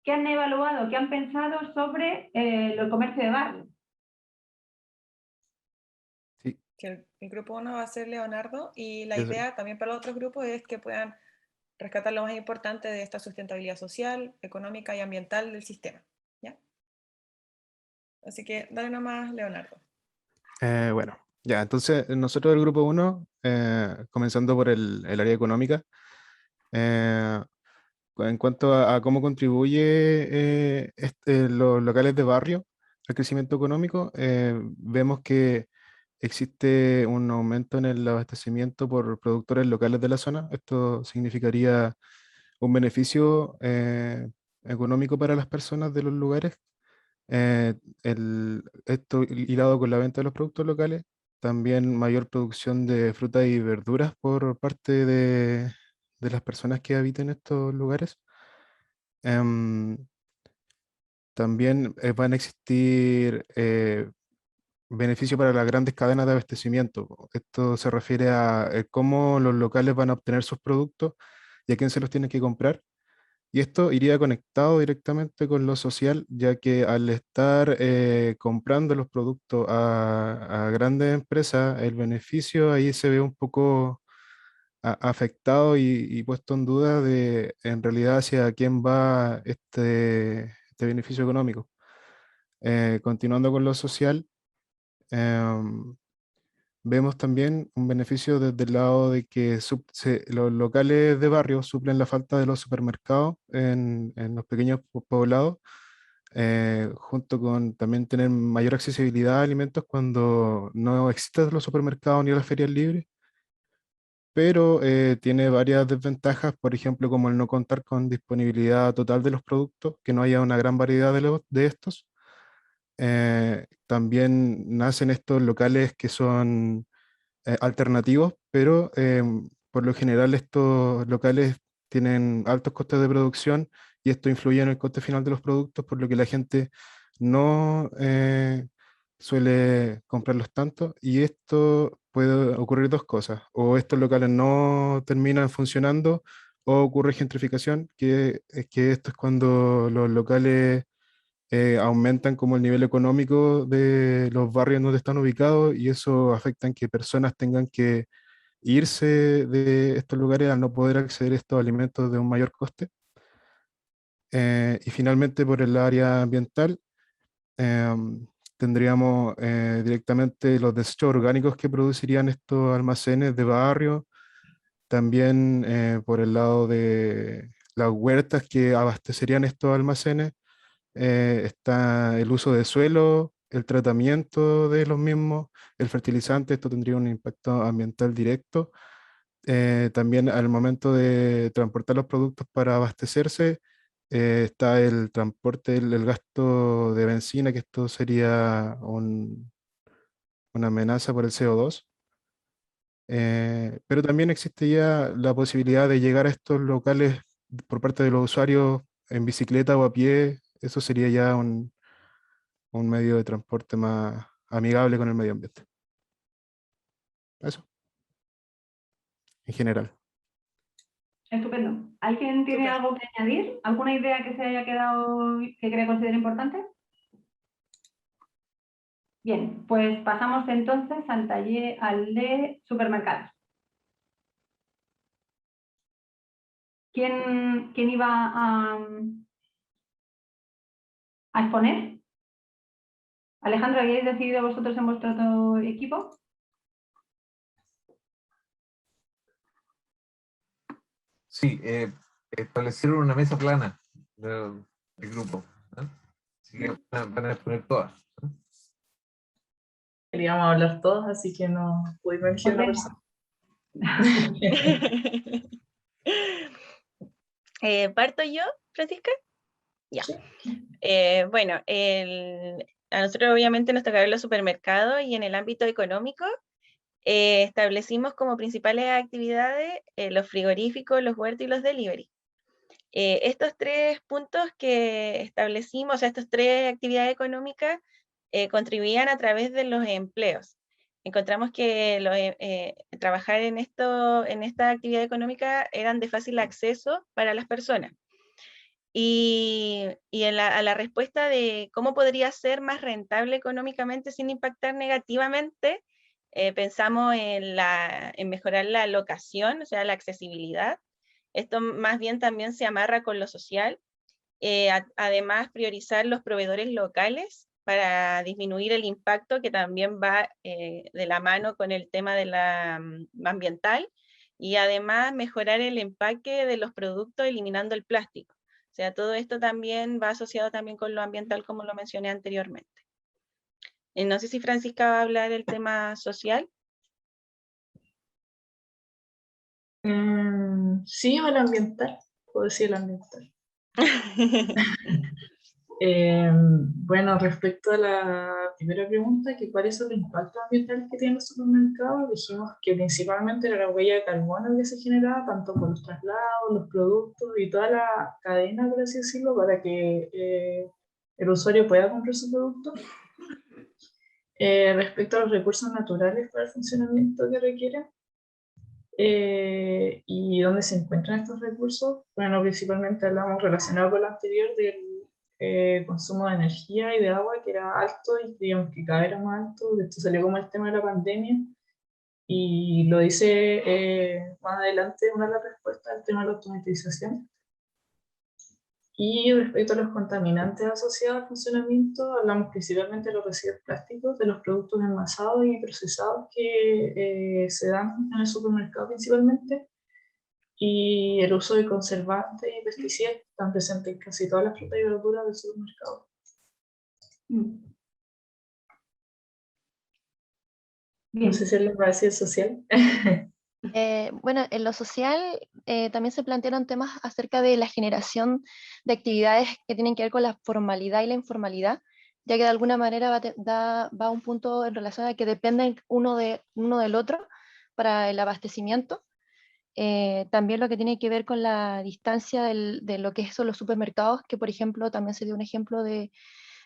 han evaluado, qué han pensado sobre el comercio de barrio. Sí, Que el grupo 1 va a ser Leonardo, y la Eso. idea también para los otros grupos es que puedan rescatar lo más importante de esta sustentabilidad social, económica y ambiental del sistema. ¿Ya? Así que dale nomás, Leonardo. Bueno, ya, entonces nosotros del grupo 1, comenzando por el área económica, en cuanto a cómo contribuye los locales de barrio al crecimiento económico, vemos que existe un aumento en el abastecimiento por productores locales de la zona. Esto significaría un beneficio económico para las personas de los lugares. Esto hilado con la venta de los productos locales, también mayor producción de frutas y verduras por parte de las personas que habiten estos lugares. También van a existir beneficios para las grandes cadenas de abastecimiento. Esto se refiere a cómo los locales van a obtener sus productos y a quién se los tienen que comprar. Y esto iría conectado directamente con lo social, ya que al estar comprando los productos a grandes empresas, el beneficio ahí se ve un poco afectado y puesto en duda de en realidad hacia quién va este beneficio económico. Continuando con lo social, em, vemos también un beneficio desde el lado de que los locales de barrio suplen la falta de los supermercados en los pequeños poblados, junto con también tener mayor accesibilidad a alimentos cuando no existen los supermercados ni las ferias libres, pero tiene varias desventajas, por ejemplo, como el no contar con disponibilidad total de los productos, que no haya una gran variedad de estos. También nacen estos locales que son alternativos, pero por lo general estos locales tienen altos costes de producción y esto influye en el coste final de los productos, por lo que la gente no suele comprarlos tanto, y esto puede ocurrir dos cosas: o estos locales no terminan funcionando o ocurre gentrificación, que es que esto es cuando los locales aumentan como el nivel económico de los barrios donde están ubicados, y eso afecta en que personas tengan que irse de estos lugares al no poder acceder a estos alimentos de un mayor coste. Y finalmente, por el área ambiental, tendríamos directamente los desechos orgánicos que producirían estos almacenes de barrio. También por el lado de las huertas que abastecerían estos almacenes, está el uso de suelo, el tratamiento de los mismos, el fertilizante. Esto tendría un impacto ambiental directo. También al momento de transportar los productos para abastecerse, está el transporte, el gasto de benzina, que esto sería una amenaza por el CO2. Pero también existe ya la posibilidad de llegar a estos locales por parte de los usuarios en bicicleta o a pie. Eso sería ya un medio de transporte más amigable con el medio ambiente. Eso. en general. Estupendo. ¿Alguien tiene Súper. algo que añadir? ¿Alguna idea que se haya quedado que crea considera importante? Bien, pues pasamos entonces al taller, al de supermercados. ¿Quién iba a exponer? Alejandro, ¿habéis decidido vosotros en vuestro equipo? Sí, establecieron una mesa plana del grupo, ¿no? Así que van a exponer todas. ¿no? Queríamos hablar todos, así que no pudimos elegir una Pues persona. ¿Parto yo, Francisca? Ya. Sí. Bueno, a nosotros obviamente nos toca ver los supermercados y en el ámbito económico establecimos como principales actividades los frigoríficos, los huertos y los delivery. Estos 3 puntos que establecimos, o sea, estas 3 actividades económicas contribuían a través de los empleos. Encontramos que trabajar en esta actividad económica eran de fácil acceso para las personas. Y a la respuesta de cómo podría ser más rentable económicamente sin impactar negativamente, pensamos en mejorar la locación, o sea, la accesibilidad. Esto más bien también se amarra con lo social. Además, priorizar los proveedores locales para disminuir el impacto que también va de la mano con el tema de la ambiental, y además mejorar el empaque de los productos eliminando el plástico. O sea, todo esto también va asociado también con lo ambiental, como lo mencioné anteriormente. No sé si Francisca va a hablar del tema social. Sí, o el ambiental, puedo decir el ambiental. Bueno, respecto a la primera pregunta, que cuáles son los impactos ambientales que tienen los supermercados, dijimos que principalmente era la huella de carbono que se generaba, tanto por los traslados, los productos y toda la cadena, por así decirlo, para que el usuario pueda comprar su producto. Respecto a los recursos naturales para el funcionamiento que requieren, y dónde se encuentran estos recursos, bueno, principalmente hablamos relacionado con lo anterior del consumo de energía y de agua, que era alto y digamos que cada vez era más alto. Esto salió como el tema de la pandemia y lo dice más adelante una de las respuestas al tema de la automatización. Y respecto a los contaminantes asociados al funcionamiento, hablamos principalmente de los residuos plásticos, de los productos envasados y procesados que se dan en el supermercado principalmente, y el uso de conservantes y pesticidas que están presentes en casi todas las frutas y verduras del supermercado. No sé si les va a decir social. Bueno, en lo social también se plantearon temas acerca de la generación de actividades que tienen que ver con la formalidad y la informalidad, ya que de alguna manera va a un punto en relación a que dependen uno del otro para el abastecimiento. También lo que tiene que ver con la distancia de lo que son los supermercados, que por ejemplo también se dio un ejemplo de,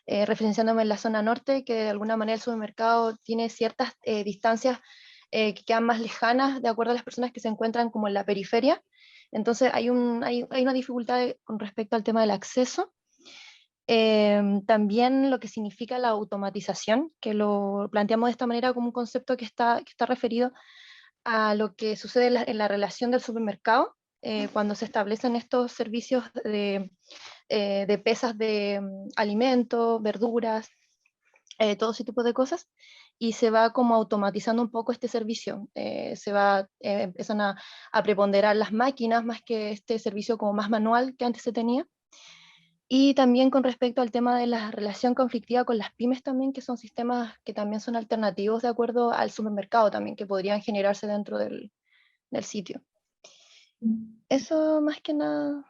referenciándome en la zona norte, que de alguna manera el supermercado tiene ciertas distancias que quedan más lejanas de acuerdo a las personas que se encuentran como en la periferia. Entonces hay una dificultad con respecto al tema del acceso. También lo que significa la automatización, que lo planteamos de esta manera como un concepto que está referido a lo que sucede en la relación del supermercado, cuando se establecen estos servicios de pesas de alimentos, verduras, todo ese tipo de cosas, y se va como automatizando un poco este servicio. Empiezan a preponderar las máquinas más que este servicio como más manual que antes se tenía. Y también con respecto al tema de la relación conflictiva con las pymes también, que son sistemas que también son alternativos de acuerdo al supermercado también, que podrían generarse dentro del sitio. Eso más que nada.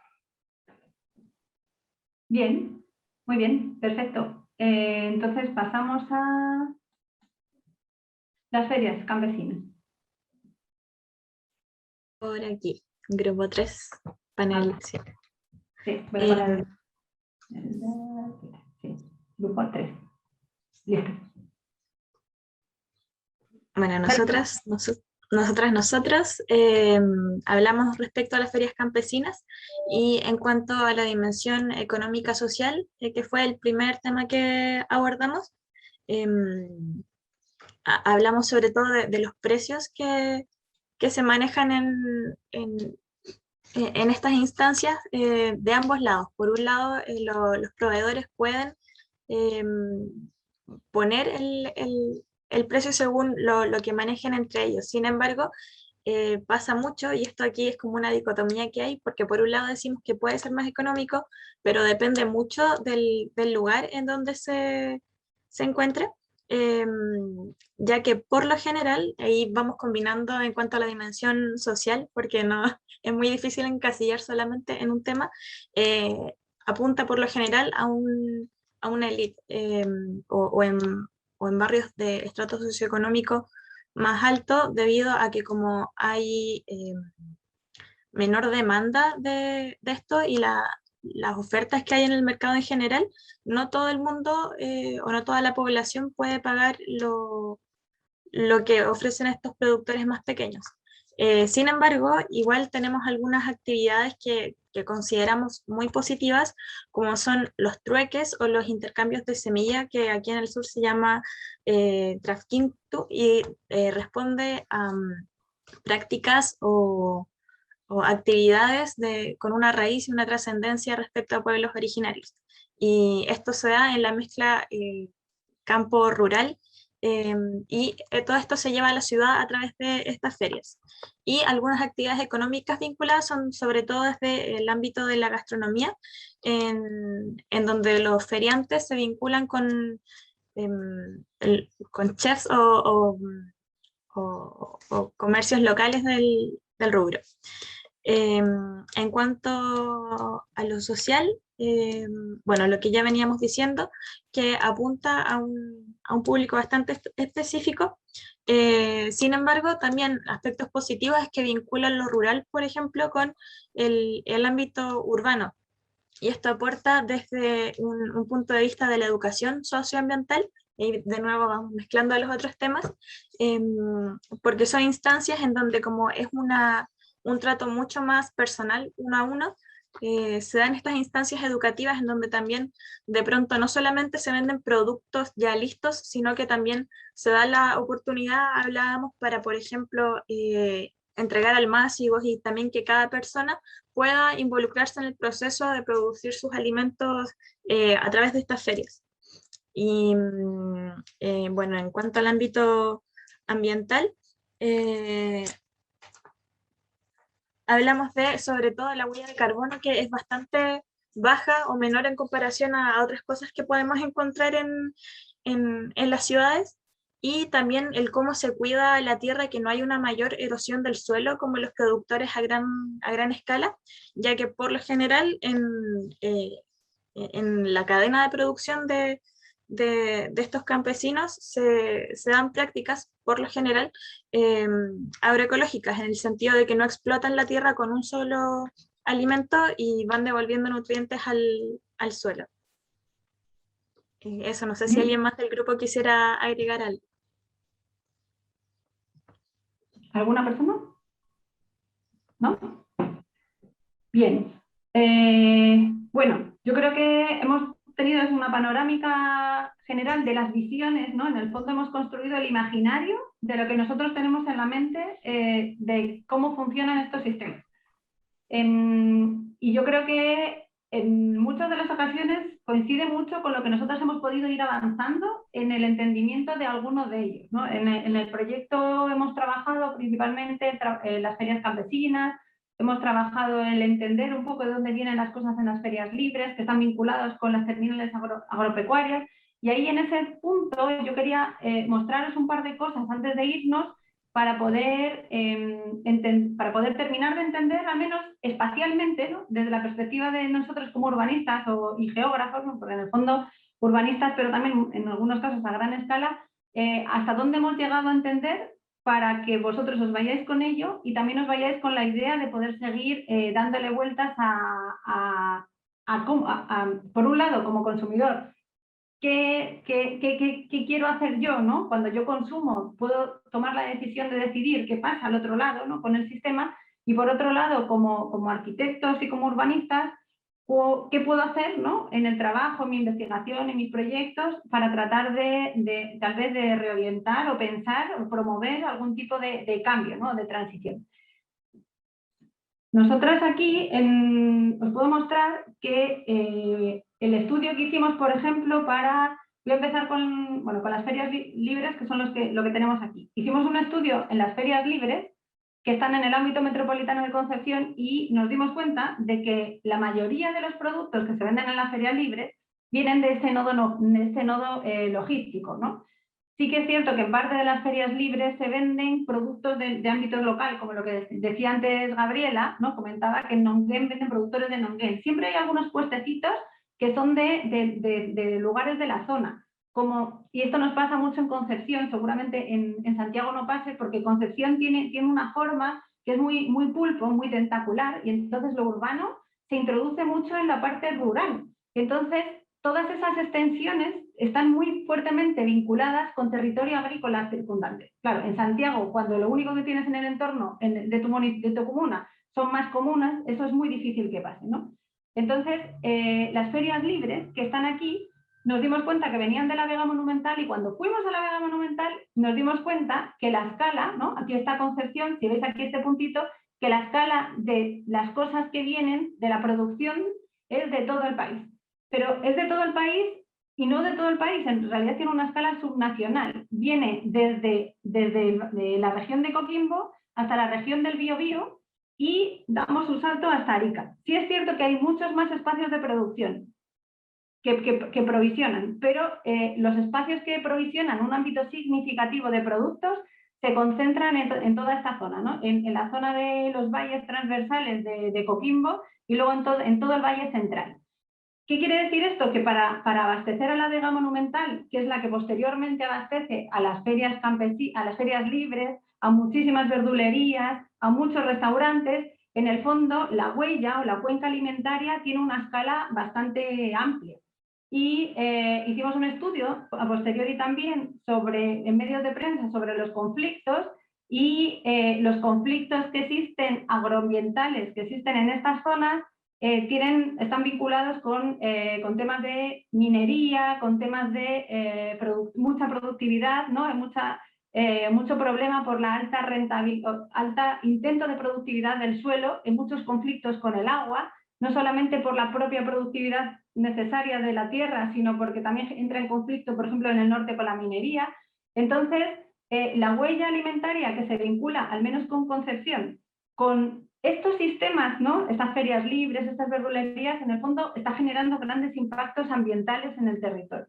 Bien, muy bien, perfecto. Entonces pasamos a las ferias campesinas. Por aquí, grupo 3, panel 7. Sí, voy a poner sí, grupo 3. Listo. Bueno, nosotros, hablamos respecto a las ferias campesinas y en cuanto a la dimensión económica social, que fue el primer tema que abordamos, hablamos sobre todo de los precios que se manejan en estas instancias de ambos lados. Por un lado, los proveedores pueden poner el precio según lo que manejen entre ellos. Sin embargo, pasa mucho, y esto aquí es como una dicotomía que hay, porque por un lado decimos que puede ser más económico, pero depende mucho del lugar en donde se encuentre, ya que por lo general, ahí vamos combinando en cuanto a la dimensión social, porque no es muy difícil encasillar solamente en un tema, apunta por lo general a una élite, o en barrios de estrato socioeconómico más alto, debido a que como hay menor demanda de esto y las ofertas que hay en el mercado en general, no todo el mundo o no toda la población puede pagar lo que ofrecen estos productores más pequeños. Sin embargo, igual tenemos algunas actividades que consideramos muy positivas, como son los trueques o los intercambios de semilla, que aquí en el sur se llama Trafquintu, y responde a prácticas o actividades con una raíz y una trascendencia respecto a pueblos originarios. Y esto se da en la mezcla campo-rural, y todo esto se lleva a la ciudad a través de estas ferias. Y algunas actividades económicas vinculadas son sobre todo desde el ámbito de la gastronomía, en donde los feriantes se vinculan con chefs o comercios locales del rubro. En cuanto a lo social, bueno, lo que ya veníamos diciendo, que apunta a un público bastante específico. Sin embargo, también aspectos positivos es que vinculan lo rural, por ejemplo, con el ámbito urbano. Y esto aporta desde un punto de vista de la educación socioambiental, y de nuevo vamos mezclando a los otros temas, porque son instancias en donde, como es un trato mucho más personal, uno a uno, se dan estas instancias educativas en donde también de pronto no solamente se venden productos ya listos, sino que también se da la oportunidad, hablábamos, para, por ejemplo, entregar almácigos, y también que cada persona pueda involucrarse en el proceso de producir sus alimentos a través de estas ferias. Y bueno, en cuanto al ámbito ambiental, hablamos de, sobre todo, la huella de carbono, que es bastante baja o menor en comparación a otras cosas que podemos encontrar en las ciudades, y también el cómo se cuida la tierra, que no hay una mayor erosión del suelo como los productores a gran escala, ya que por lo general en la cadena de producción de estos campesinos se dan prácticas, por lo general, agroecológicas, en el sentido de que no explotan la tierra con un solo alimento y van devolviendo nutrientes al suelo. Eso, no sé si alguien más del grupo quisiera agregar algo. ¿Alguna persona? ¿No? Bien. Bueno, yo creo que hemos tenido una panorámica general de las visiones, ¿no? En el fondo hemos construido el imaginario de lo que nosotros tenemos en la mente, de cómo funcionan estos sistemas. Y yo creo que en muchas de las ocasiones coincide mucho con lo que nosotros hemos podido ir avanzando en el entendimiento de algunos de ellos, ¿no? En el proyecto hemos trabajado principalmente las ferias campesinas, hemos trabajado el entender un poco de dónde vienen las cosas en las ferias libres, que están vinculadas con las terminales agropecuarias, y ahí en ese punto yo quería mostraros un par de cosas antes de irnos, para poder terminar de entender, al menos espacialmente, ¿no? Desde la perspectiva de nosotros como urbanistas y geógrafos, ¿no? Porque en el fondo urbanistas, pero también en algunos casos a gran escala, hasta dónde hemos llegado a entender, para que vosotros os vayáis con ello y también os vayáis con la idea de poder seguir dándole vueltas por un lado, como consumidor, qué quiero hacer yo, ¿no? Cuando yo consumo, puedo tomar la decisión de decidir qué pasa al otro lado, ¿no? Con el sistema, y por otro lado, como arquitectos y como urbanistas, qué puedo hacer, ¿no? En el trabajo, en mi investigación, en mis proyectos, para tratar de tal vez de reorientar o pensar o promover algún tipo de cambio, ¿no? De transición. Nosotras aquí os puedo mostrar que el estudio que hicimos, por ejemplo, voy a empezar con las ferias libres, que son lo que tenemos aquí. Hicimos un estudio en las ferias libres que están en el ámbito metropolitano de Concepción y nos dimos cuenta de que la mayoría de los productos que se venden en las ferias libres vienen de ese nodo logístico, ¿no? Sí que es cierto que en parte de las ferias libres se venden productos de ámbito local, como lo que decía antes Gabriela, ¿no? Comentaba que en Nonguén venden productores de Nonguén. Siempre hay algunos puestecitos que son de lugares de la zona. Y esto nos pasa mucho en Concepción, seguramente en Santiago no pase, porque Concepción tiene una forma que es muy, muy pulpo, muy tentacular, y entonces lo urbano se introduce mucho en la parte rural. Entonces, todas esas extensiones están muy fuertemente vinculadas con territorio agrícola circundante. Claro, en Santiago, cuando lo único que tienes en el entorno de tu comuna son más comunas, eso es muy difícil que pase, ¿no? Entonces, las ferias libres que están aquí, nos dimos cuenta que venían de la Vega Monumental, y cuando fuimos a la Vega Monumental nos dimos cuenta que la escala, ¿no? Aquí está Concepción, si veis aquí este puntito, que la escala de las cosas que vienen de la producción es de todo el país. Pero es de todo el país y no de todo el país, en realidad tiene una escala subnacional. Viene desde la región de Coquimbo hasta la región del Biobío y damos un salto hasta Arica. Sí es cierto que hay muchos más espacios de producción que provisionan, pero los espacios que provisionan un ámbito significativo de productos se concentran en toda esta zona, ¿no? En la zona de los valles transversales de Coquimbo y luego en todo el valle central. ¿Qué quiere decir esto? Que para abastecer a la Vega Monumental, que es la que posteriormente abastece a las ferias a las ferias libres, a muchísimas verdulerías, a muchos restaurantes, en el fondo la huella o la cuenca alimentaria tiene una escala bastante amplia. Y hicimos un estudio a posteriori también en medios de prensa sobre los conflictos y los conflictos que existen agroambientales que existen en estas zonas están vinculados con temas de minería, con temas de mucha productividad, ¿no? Hay mucho problema por la alta intento de productividad del suelo, en muchos conflictos con el agua, no solamente por la propia productividad necesaria de la tierra, sino porque también entra en conflicto, por ejemplo, en el norte con la minería. Entonces, la huella alimentaria que se vincula, al menos con Concepción, con estos sistemas, ¿no? Estas ferias libres, estas verdulerías, en el fondo está generando grandes impactos ambientales en el territorio.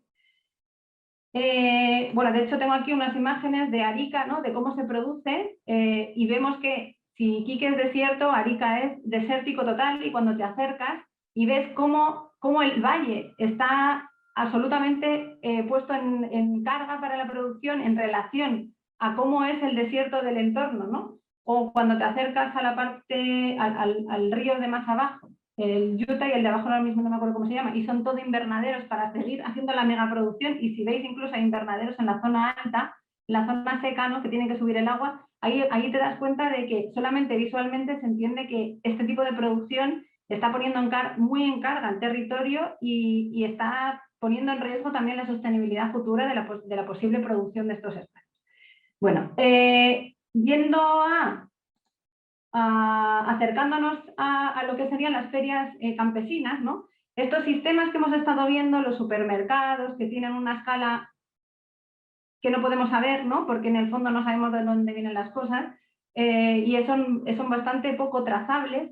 Bueno, de hecho tengo aquí unas imágenes de Arica, ¿no? De cómo se produce y vemos que si Iquique es desierto, Arica es desértico total, y cuando te acercas y ves cómo el valle está absolutamente puesto en carga para la producción en relación a cómo es el desierto del entorno, ¿no? O cuando te acercas a la parte, al río de más abajo, el Yuta y el de abajo ahora mismo no me acuerdo cómo se llama, y son todo invernaderos para seguir haciendo la megaproducción, y si veis incluso hay invernaderos en la zona alta, la zona seca, ¿no? Que tiene que subir el agua, ahí te das cuenta de que solamente visualmente se entiende que este tipo de producción está poniendo muy en carga el territorio y está poniendo en riesgo también la sostenibilidad futura de la posible producción de estos espacios. Bueno, yendo acercándonos a lo que serían las ferias campesinas, ¿no? Estos sistemas que hemos estado viendo, los supermercados, que tienen una escala que no podemos saber, ¿no? Porque en el fondo no sabemos de dónde vienen las cosas y son bastante poco trazables,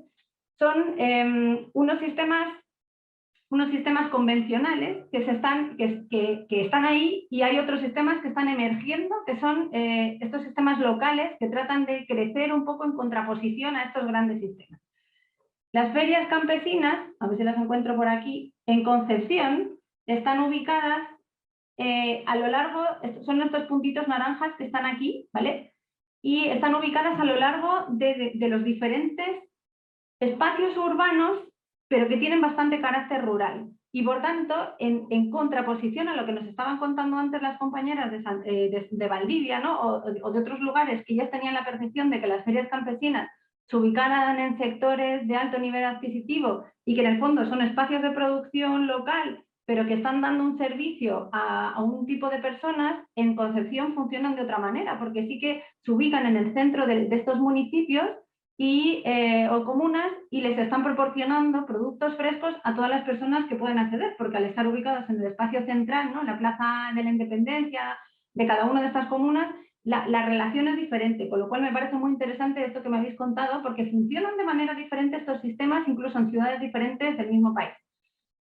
son unos sistemas convencionales que están ahí, y hay otros sistemas que están emergiendo, que son estos sistemas locales que tratan de crecer un poco en contraposición a estos grandes sistemas. Las ferias campesinas, a ver si las encuentro por aquí, en Concepción, están ubicadas a lo largo, son estos puntitos naranjas que están aquí, ¿vale? Y están ubicadas a lo largo de los diferentes espacios urbanos, pero que tienen bastante carácter rural. Y por tanto, en contraposición a lo que nos estaban contando antes las compañeras de Valdivia, ¿no? o de otros lugares que ya tenían la percepción de que las ferias campesinas se ubicaran en sectores de alto nivel adquisitivo y que en el fondo son espacios de producción local, pero que están dando un servicio a un tipo de personas, en Concepción funcionan de otra manera, porque sí que se ubican en el centro de estos municipios o comunas y les están proporcionando productos frescos a todas las personas que pueden acceder, porque al estar ubicados en el espacio central, ¿no? En la Plaza de la Independencia de cada una de estas comunas, la relación es diferente, con lo cual me parece muy interesante esto que me habéis contado, porque funcionan de manera diferente estos sistemas, incluso en ciudades diferentes del mismo país.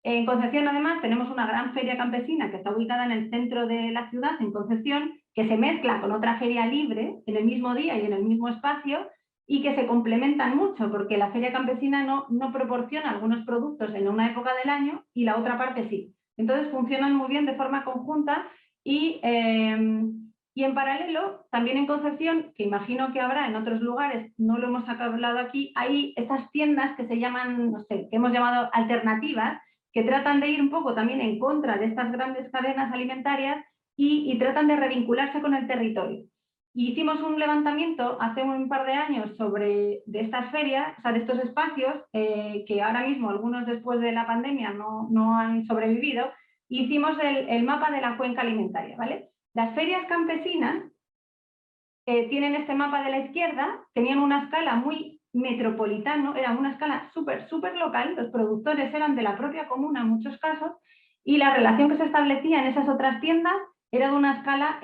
En Concepción, además, tenemos una gran feria campesina que está ubicada en el centro de la ciudad, en Concepción, que se mezcla con otra feria libre en el mismo día y en el mismo espacio, y que se complementan mucho, porque la feria campesina no proporciona algunos productos en una época del año y la otra parte sí. Entonces funcionan muy bien de forma conjunta y en paralelo, también en Concepción, que imagino que habrá en otros lugares, no lo hemos hablado aquí, hay estas tiendas que se llaman, no sé, que hemos llamado alternativas, que tratan de ir un poco también en contra de estas grandes cadenas alimentarias y tratan de revincularse con el territorio. Hicimos un levantamiento hace un par de años de estas ferias, o sea, de estos espacios, que ahora mismo algunos después de la pandemia no han sobrevivido. Hicimos el mapa de la cuenca alimentaria, ¿vale? Las ferias campesinas tienen este mapa de la izquierda, tenían una escala muy metropolitana, era una escala súper local, los productores eran de la propia comuna en muchos casos, y la relación que se establecía en esas otras tiendas era de una escala,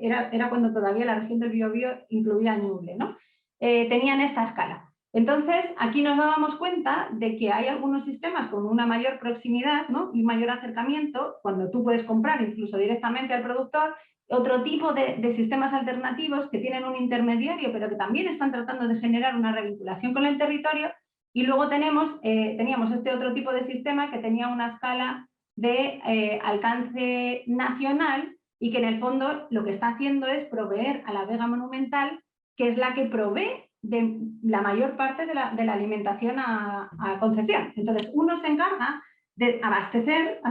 era cuando todavía la región del Biobío incluía a Ñuble, ¿no? Tenían esta escala. Entonces, aquí nos dábamos cuenta de que hay algunos sistemas con una mayor proximidad, ¿no? Y mayor acercamiento, cuando tú puedes comprar incluso directamente al productor, otro tipo de sistemas alternativos que tienen un intermediario, pero que también están tratando de generar una revinculación con el territorio, y luego teníamos este otro tipo de sistema que tenía una escala de alcance nacional y que en el fondo lo que está haciendo es proveer a la Vega Monumental, que es la que provee de la mayor parte de la alimentación a Concepción. Entonces, uno se encarga de abastecer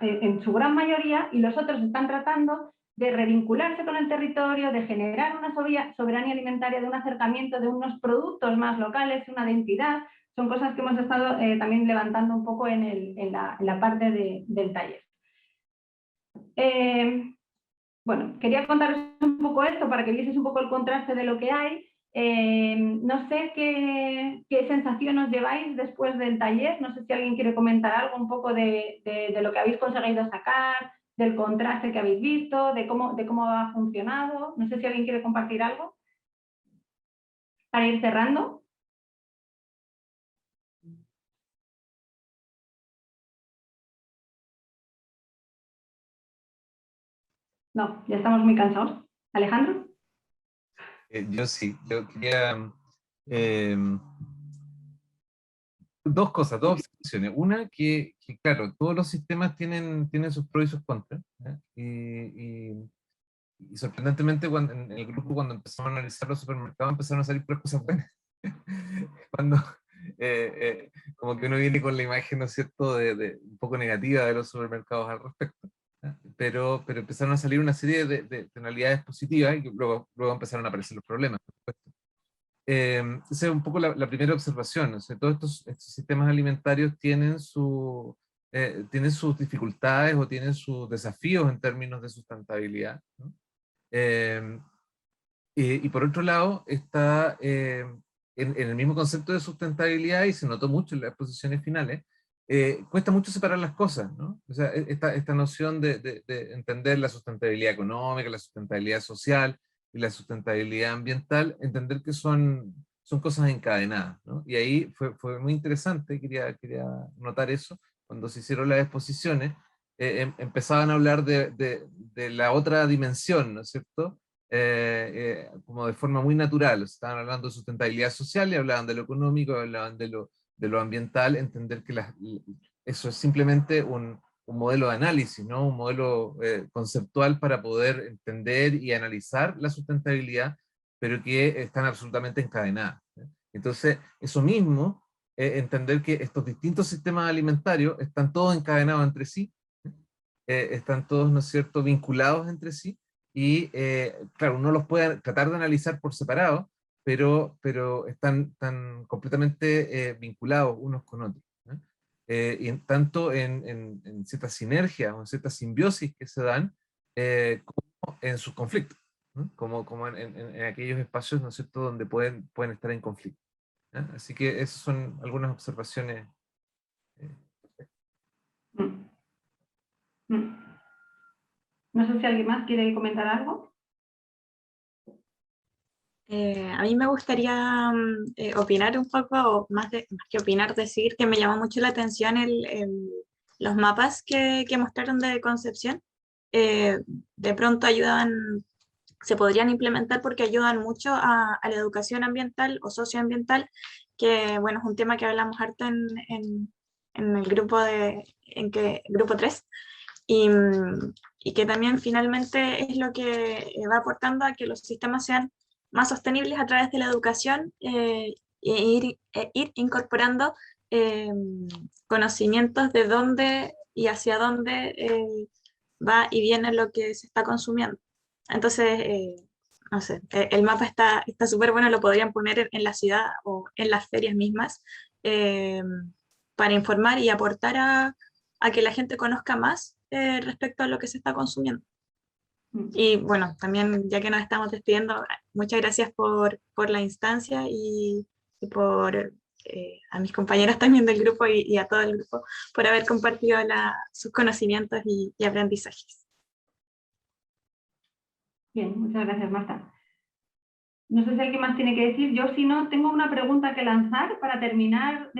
en su gran mayoría y los otros están tratando de revincularse con el territorio, de generar una soberanía alimentaria, de un acercamiento de unos productos más locales, una identidad. Son cosas que hemos estado también levantando un poco en la parte del taller. Bueno, quería contaros un poco esto para que vieseis un poco el contraste de lo que hay. No sé qué sensación os lleváis después del taller, no sé si alguien quiere comentar algo un poco de lo que habéis conseguido sacar, del contraste que habéis visto, de cómo ha funcionado. No sé si alguien quiere compartir algo para ir cerrando. No, ya estamos muy cansados. ¿Alejandro? Yo sí, yo quería dos cosas, dos observaciones. Una, que claro, todos los sistemas tienen sus pros y sus contras, ¿ya? Y sorprendentemente en el grupo, cuando empezamos a analizar los supermercados, empezaron a salir puras cosas buenas. Cuando como que uno viene con la imagen, ¿no es cierto?, de un poco negativa de los supermercados al respecto. Pero empezaron a salir una serie de tonalidades positivas y luego empezaron a aparecer los problemas, por supuesto. Esa es un poco la primera observación. O sea, todos estos sistemas alimentarios tienen sus dificultades o tienen sus desafíos en términos de sustentabilidad, ¿no? Y por otro lado, está en el mismo concepto de sustentabilidad, y se notó mucho en las exposiciones finales, cuesta mucho separar las cosas, ¿no? O sea, esta noción de entender la sustentabilidad económica, la sustentabilidad social y la sustentabilidad ambiental, entender que son cosas encadenadas, ¿no? Y ahí fue muy interesante, quería notar eso, cuando se hicieron las exposiciones, empezaban a hablar de la otra dimensión, ¿no es cierto?, como de forma muy natural. Estaban hablando de sustentabilidad social y hablaban de lo económico, hablaban de lo ambiental, entender que eso es simplemente un modelo de análisis, ¿no? Un modelo conceptual para poder entender y analizar la sustentabilidad, pero que están absolutamente encadenadas, ¿eh? Entonces, eso mismo entender que estos distintos sistemas alimentarios están todos encadenados entre sí, están todos, ¿no es cierto?, vinculados entre sí, y claro, uno los puede tratar de analizar por separado, pero están completamente vinculados unos con otros, ¿no? Y tanto en ciertas sinergias o en ciertas simbiosis que se dan, como en sus conflictos, ¿no? Como en aquellos espacios, ¿no es cierto?, donde pueden estar en conflicto, ¿no? Así que esas son algunas observaciones. No sé si alguien más quiere comentar algo. A mí me gustaría opinar un poco, o más que opinar, decir que me llamó mucho la atención los mapas que mostraron de Concepción. De pronto se podrían implementar porque ayudan mucho a la educación ambiental o socioambiental, que bueno, es un tema que hablamos harto en el grupo grupo 3, y que también finalmente es lo que va aportando a que los sistemas sean más sostenibles a través de la educación, e ir incorporando conocimientos de dónde y hacia dónde va y viene lo que se está consumiendo. Entonces, no sé, el mapa está súper bueno, lo podrían poner en la ciudad o en las ferias mismas, para informar y aportar a que la gente conozca más respecto a lo que se está consumiendo. Y bueno, también ya que nos estamos despidiendo, muchas gracias por la instancia y por a mis compañeras también del grupo y a todo el grupo por haber compartido sus conocimientos y aprendizajes. Bien, muchas gracias, Marta. No sé si alguien más tiene que decir. Yo, si no, tengo una pregunta que lanzar para terminar,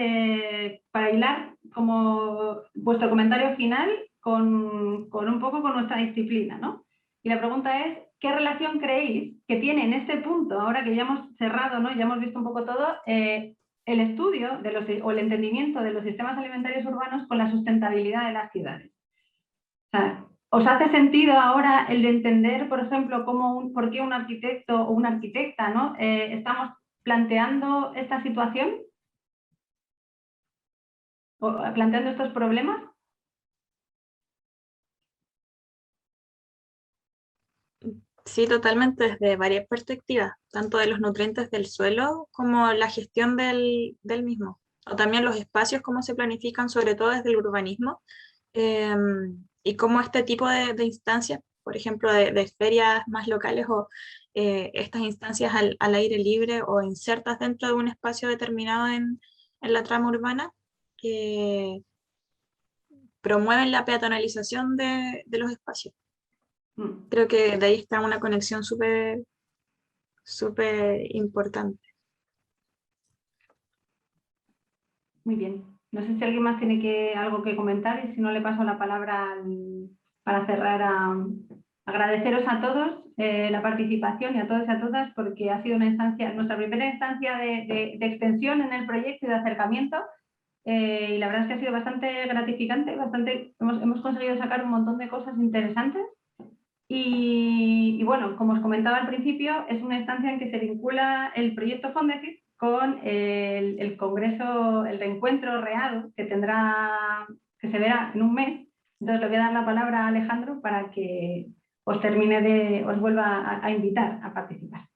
para hilar como vuestro comentario final con un poco con nuestra disciplina, ¿no? Y la pregunta es, ¿qué relación creéis que tiene en este punto, ahora que ya hemos cerrado, ¿no?, ya hemos visto un poco todo, el estudio o el entendimiento de los sistemas alimentarios urbanos con la sustentabilidad de las ciudades? O sea, ¿os hace sentido ahora el de entender, por ejemplo, por qué un arquitecto o una arquitecta, ¿no?, estamos planteando esta situación o planteando estos problemas? Sí, totalmente, desde varias perspectivas, tanto de los nutrientes del suelo como la gestión del mismo, o también los espacios, cómo se planifican, sobre todo desde el urbanismo, y cómo este tipo de instancias, por ejemplo, de ferias más locales o estas instancias al aire libre o insertas dentro de un espacio determinado en la trama urbana, que promueven la peatonalización de los espacios. Creo que de ahí está una conexión súper importante. Muy bien. No sé si alguien más tiene algo que comentar, y si no, le paso la palabra para cerrar. Agradeceros a todos la participación y a todos y a todas, porque ha sido nuestra primera instancia de extensión en el proyecto y de acercamiento, y la verdad es que ha sido bastante gratificante, hemos conseguido sacar un montón de cosas interesantes. Y bueno, como os comentaba al principio, es una instancia en que se vincula el proyecto Fondesit con el congreso, el reencuentro real que se verá en un mes. Entonces le voy a dar la palabra a Alejandro para que os vuelva a invitar a participar.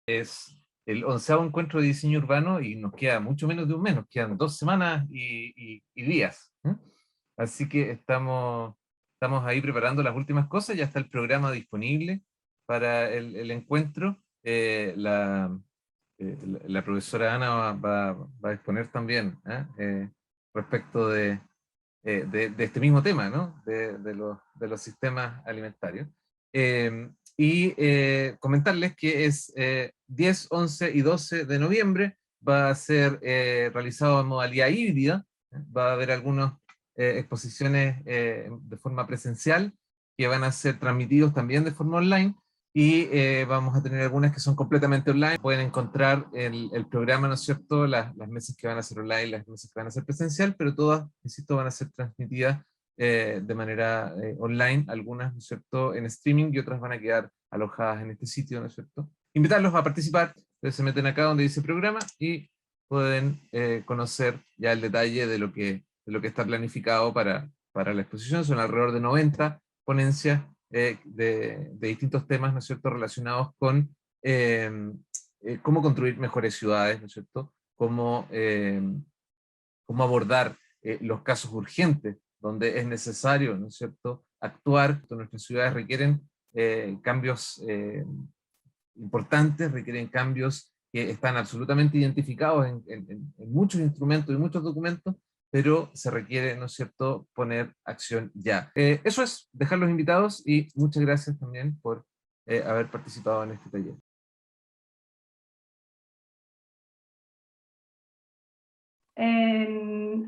Es el 11º encuentro de diseño urbano y nos queda mucho menos de un mes, nos quedan 2 semanas y días, ¿eh? Así que estamos ahí preparando las últimas cosas, ya está el programa disponible para el encuentro. La profesora Ana va a exponer también respecto de este mismo tema, ¿no?, de los sistemas alimentarios. Comentarles que es 10, 11 y 12 de noviembre, va a ser realizado en modalidad híbrida, va a haber algunas exposiciones de forma presencial que van a ser transmitidos también de forma online, y vamos a tener algunas que son completamente online. Pueden encontrar el programa, ¿no es cierto?, las mesas que van a ser online, las mesas que van a ser presencial, pero todas, insisto, van a ser transmitidas de manera online, algunas, ¿no es cierto?, en streaming y otras van a quedar alojadas en este sitio, ¿no es cierto? Invitarlos a participar, ustedes se meten acá donde dice programa y pueden conocer ya el detalle de lo que está planificado para la exposición. Son alrededor de 90 ponencias de distintos temas, ¿no es cierto?, relacionados con cómo construir mejores ciudades, ¿no es cierto?, cómo abordar los casos urgentes, donde es necesario, ¿no es cierto?, actuar. Nuestras ciudades requieren cambios importantes, requieren cambios que están absolutamente identificados en muchos instrumentos y muchos documentos, pero se requiere, ¿no es cierto?, poner acción ya. Eso es, dejarlos invitados y muchas gracias también por haber participado en este taller.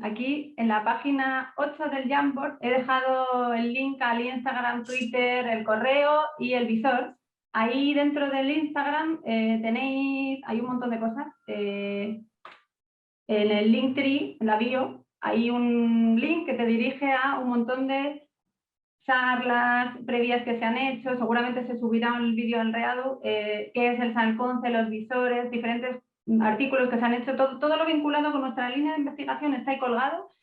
Aquí en la página 8 del Jamboard he dejado el link al Instagram, Twitter, el correo y el visor. Ahí dentro del Instagram hay un montón de cosas. En el Linktree, en la bio, hay un link que te dirige a un montón de charlas previas que se han hecho. Seguramente se subirá un vídeo en Readu, qué es el SANCONCE, los visores, diferentes artículos que se han hecho, todo lo vinculado con nuestra línea de investigación está ahí colgado,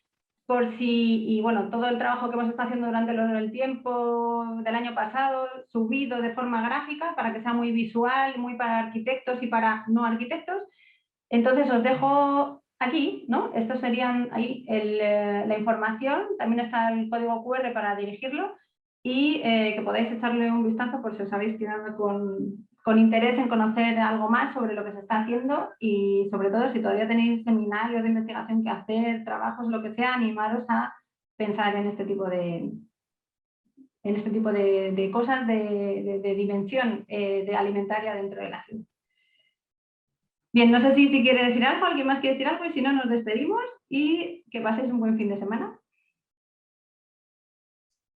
y bueno, todo el trabajo que hemos estado haciendo durante el tiempo del año pasado, subido de forma gráfica para que sea muy visual, muy para arquitectos y para no arquitectos. Entonces os dejo aquí, ¿no? Estos serían ahí la información, también está el código QR para dirigirlo y que podáis echarle un vistazo por si os habéis quedado con interés en conocer algo más sobre lo que se está haciendo y sobre todo si todavía tenéis seminarios de investigación que hacer, trabajos, lo que sea, animaros a pensar en este tipo de cosas de dimensión de alimentaria dentro de la ciudad. Bien, no sé si quiere decir algo, alguien más quiere decir algo y si no nos despedimos y que paséis un buen fin de semana.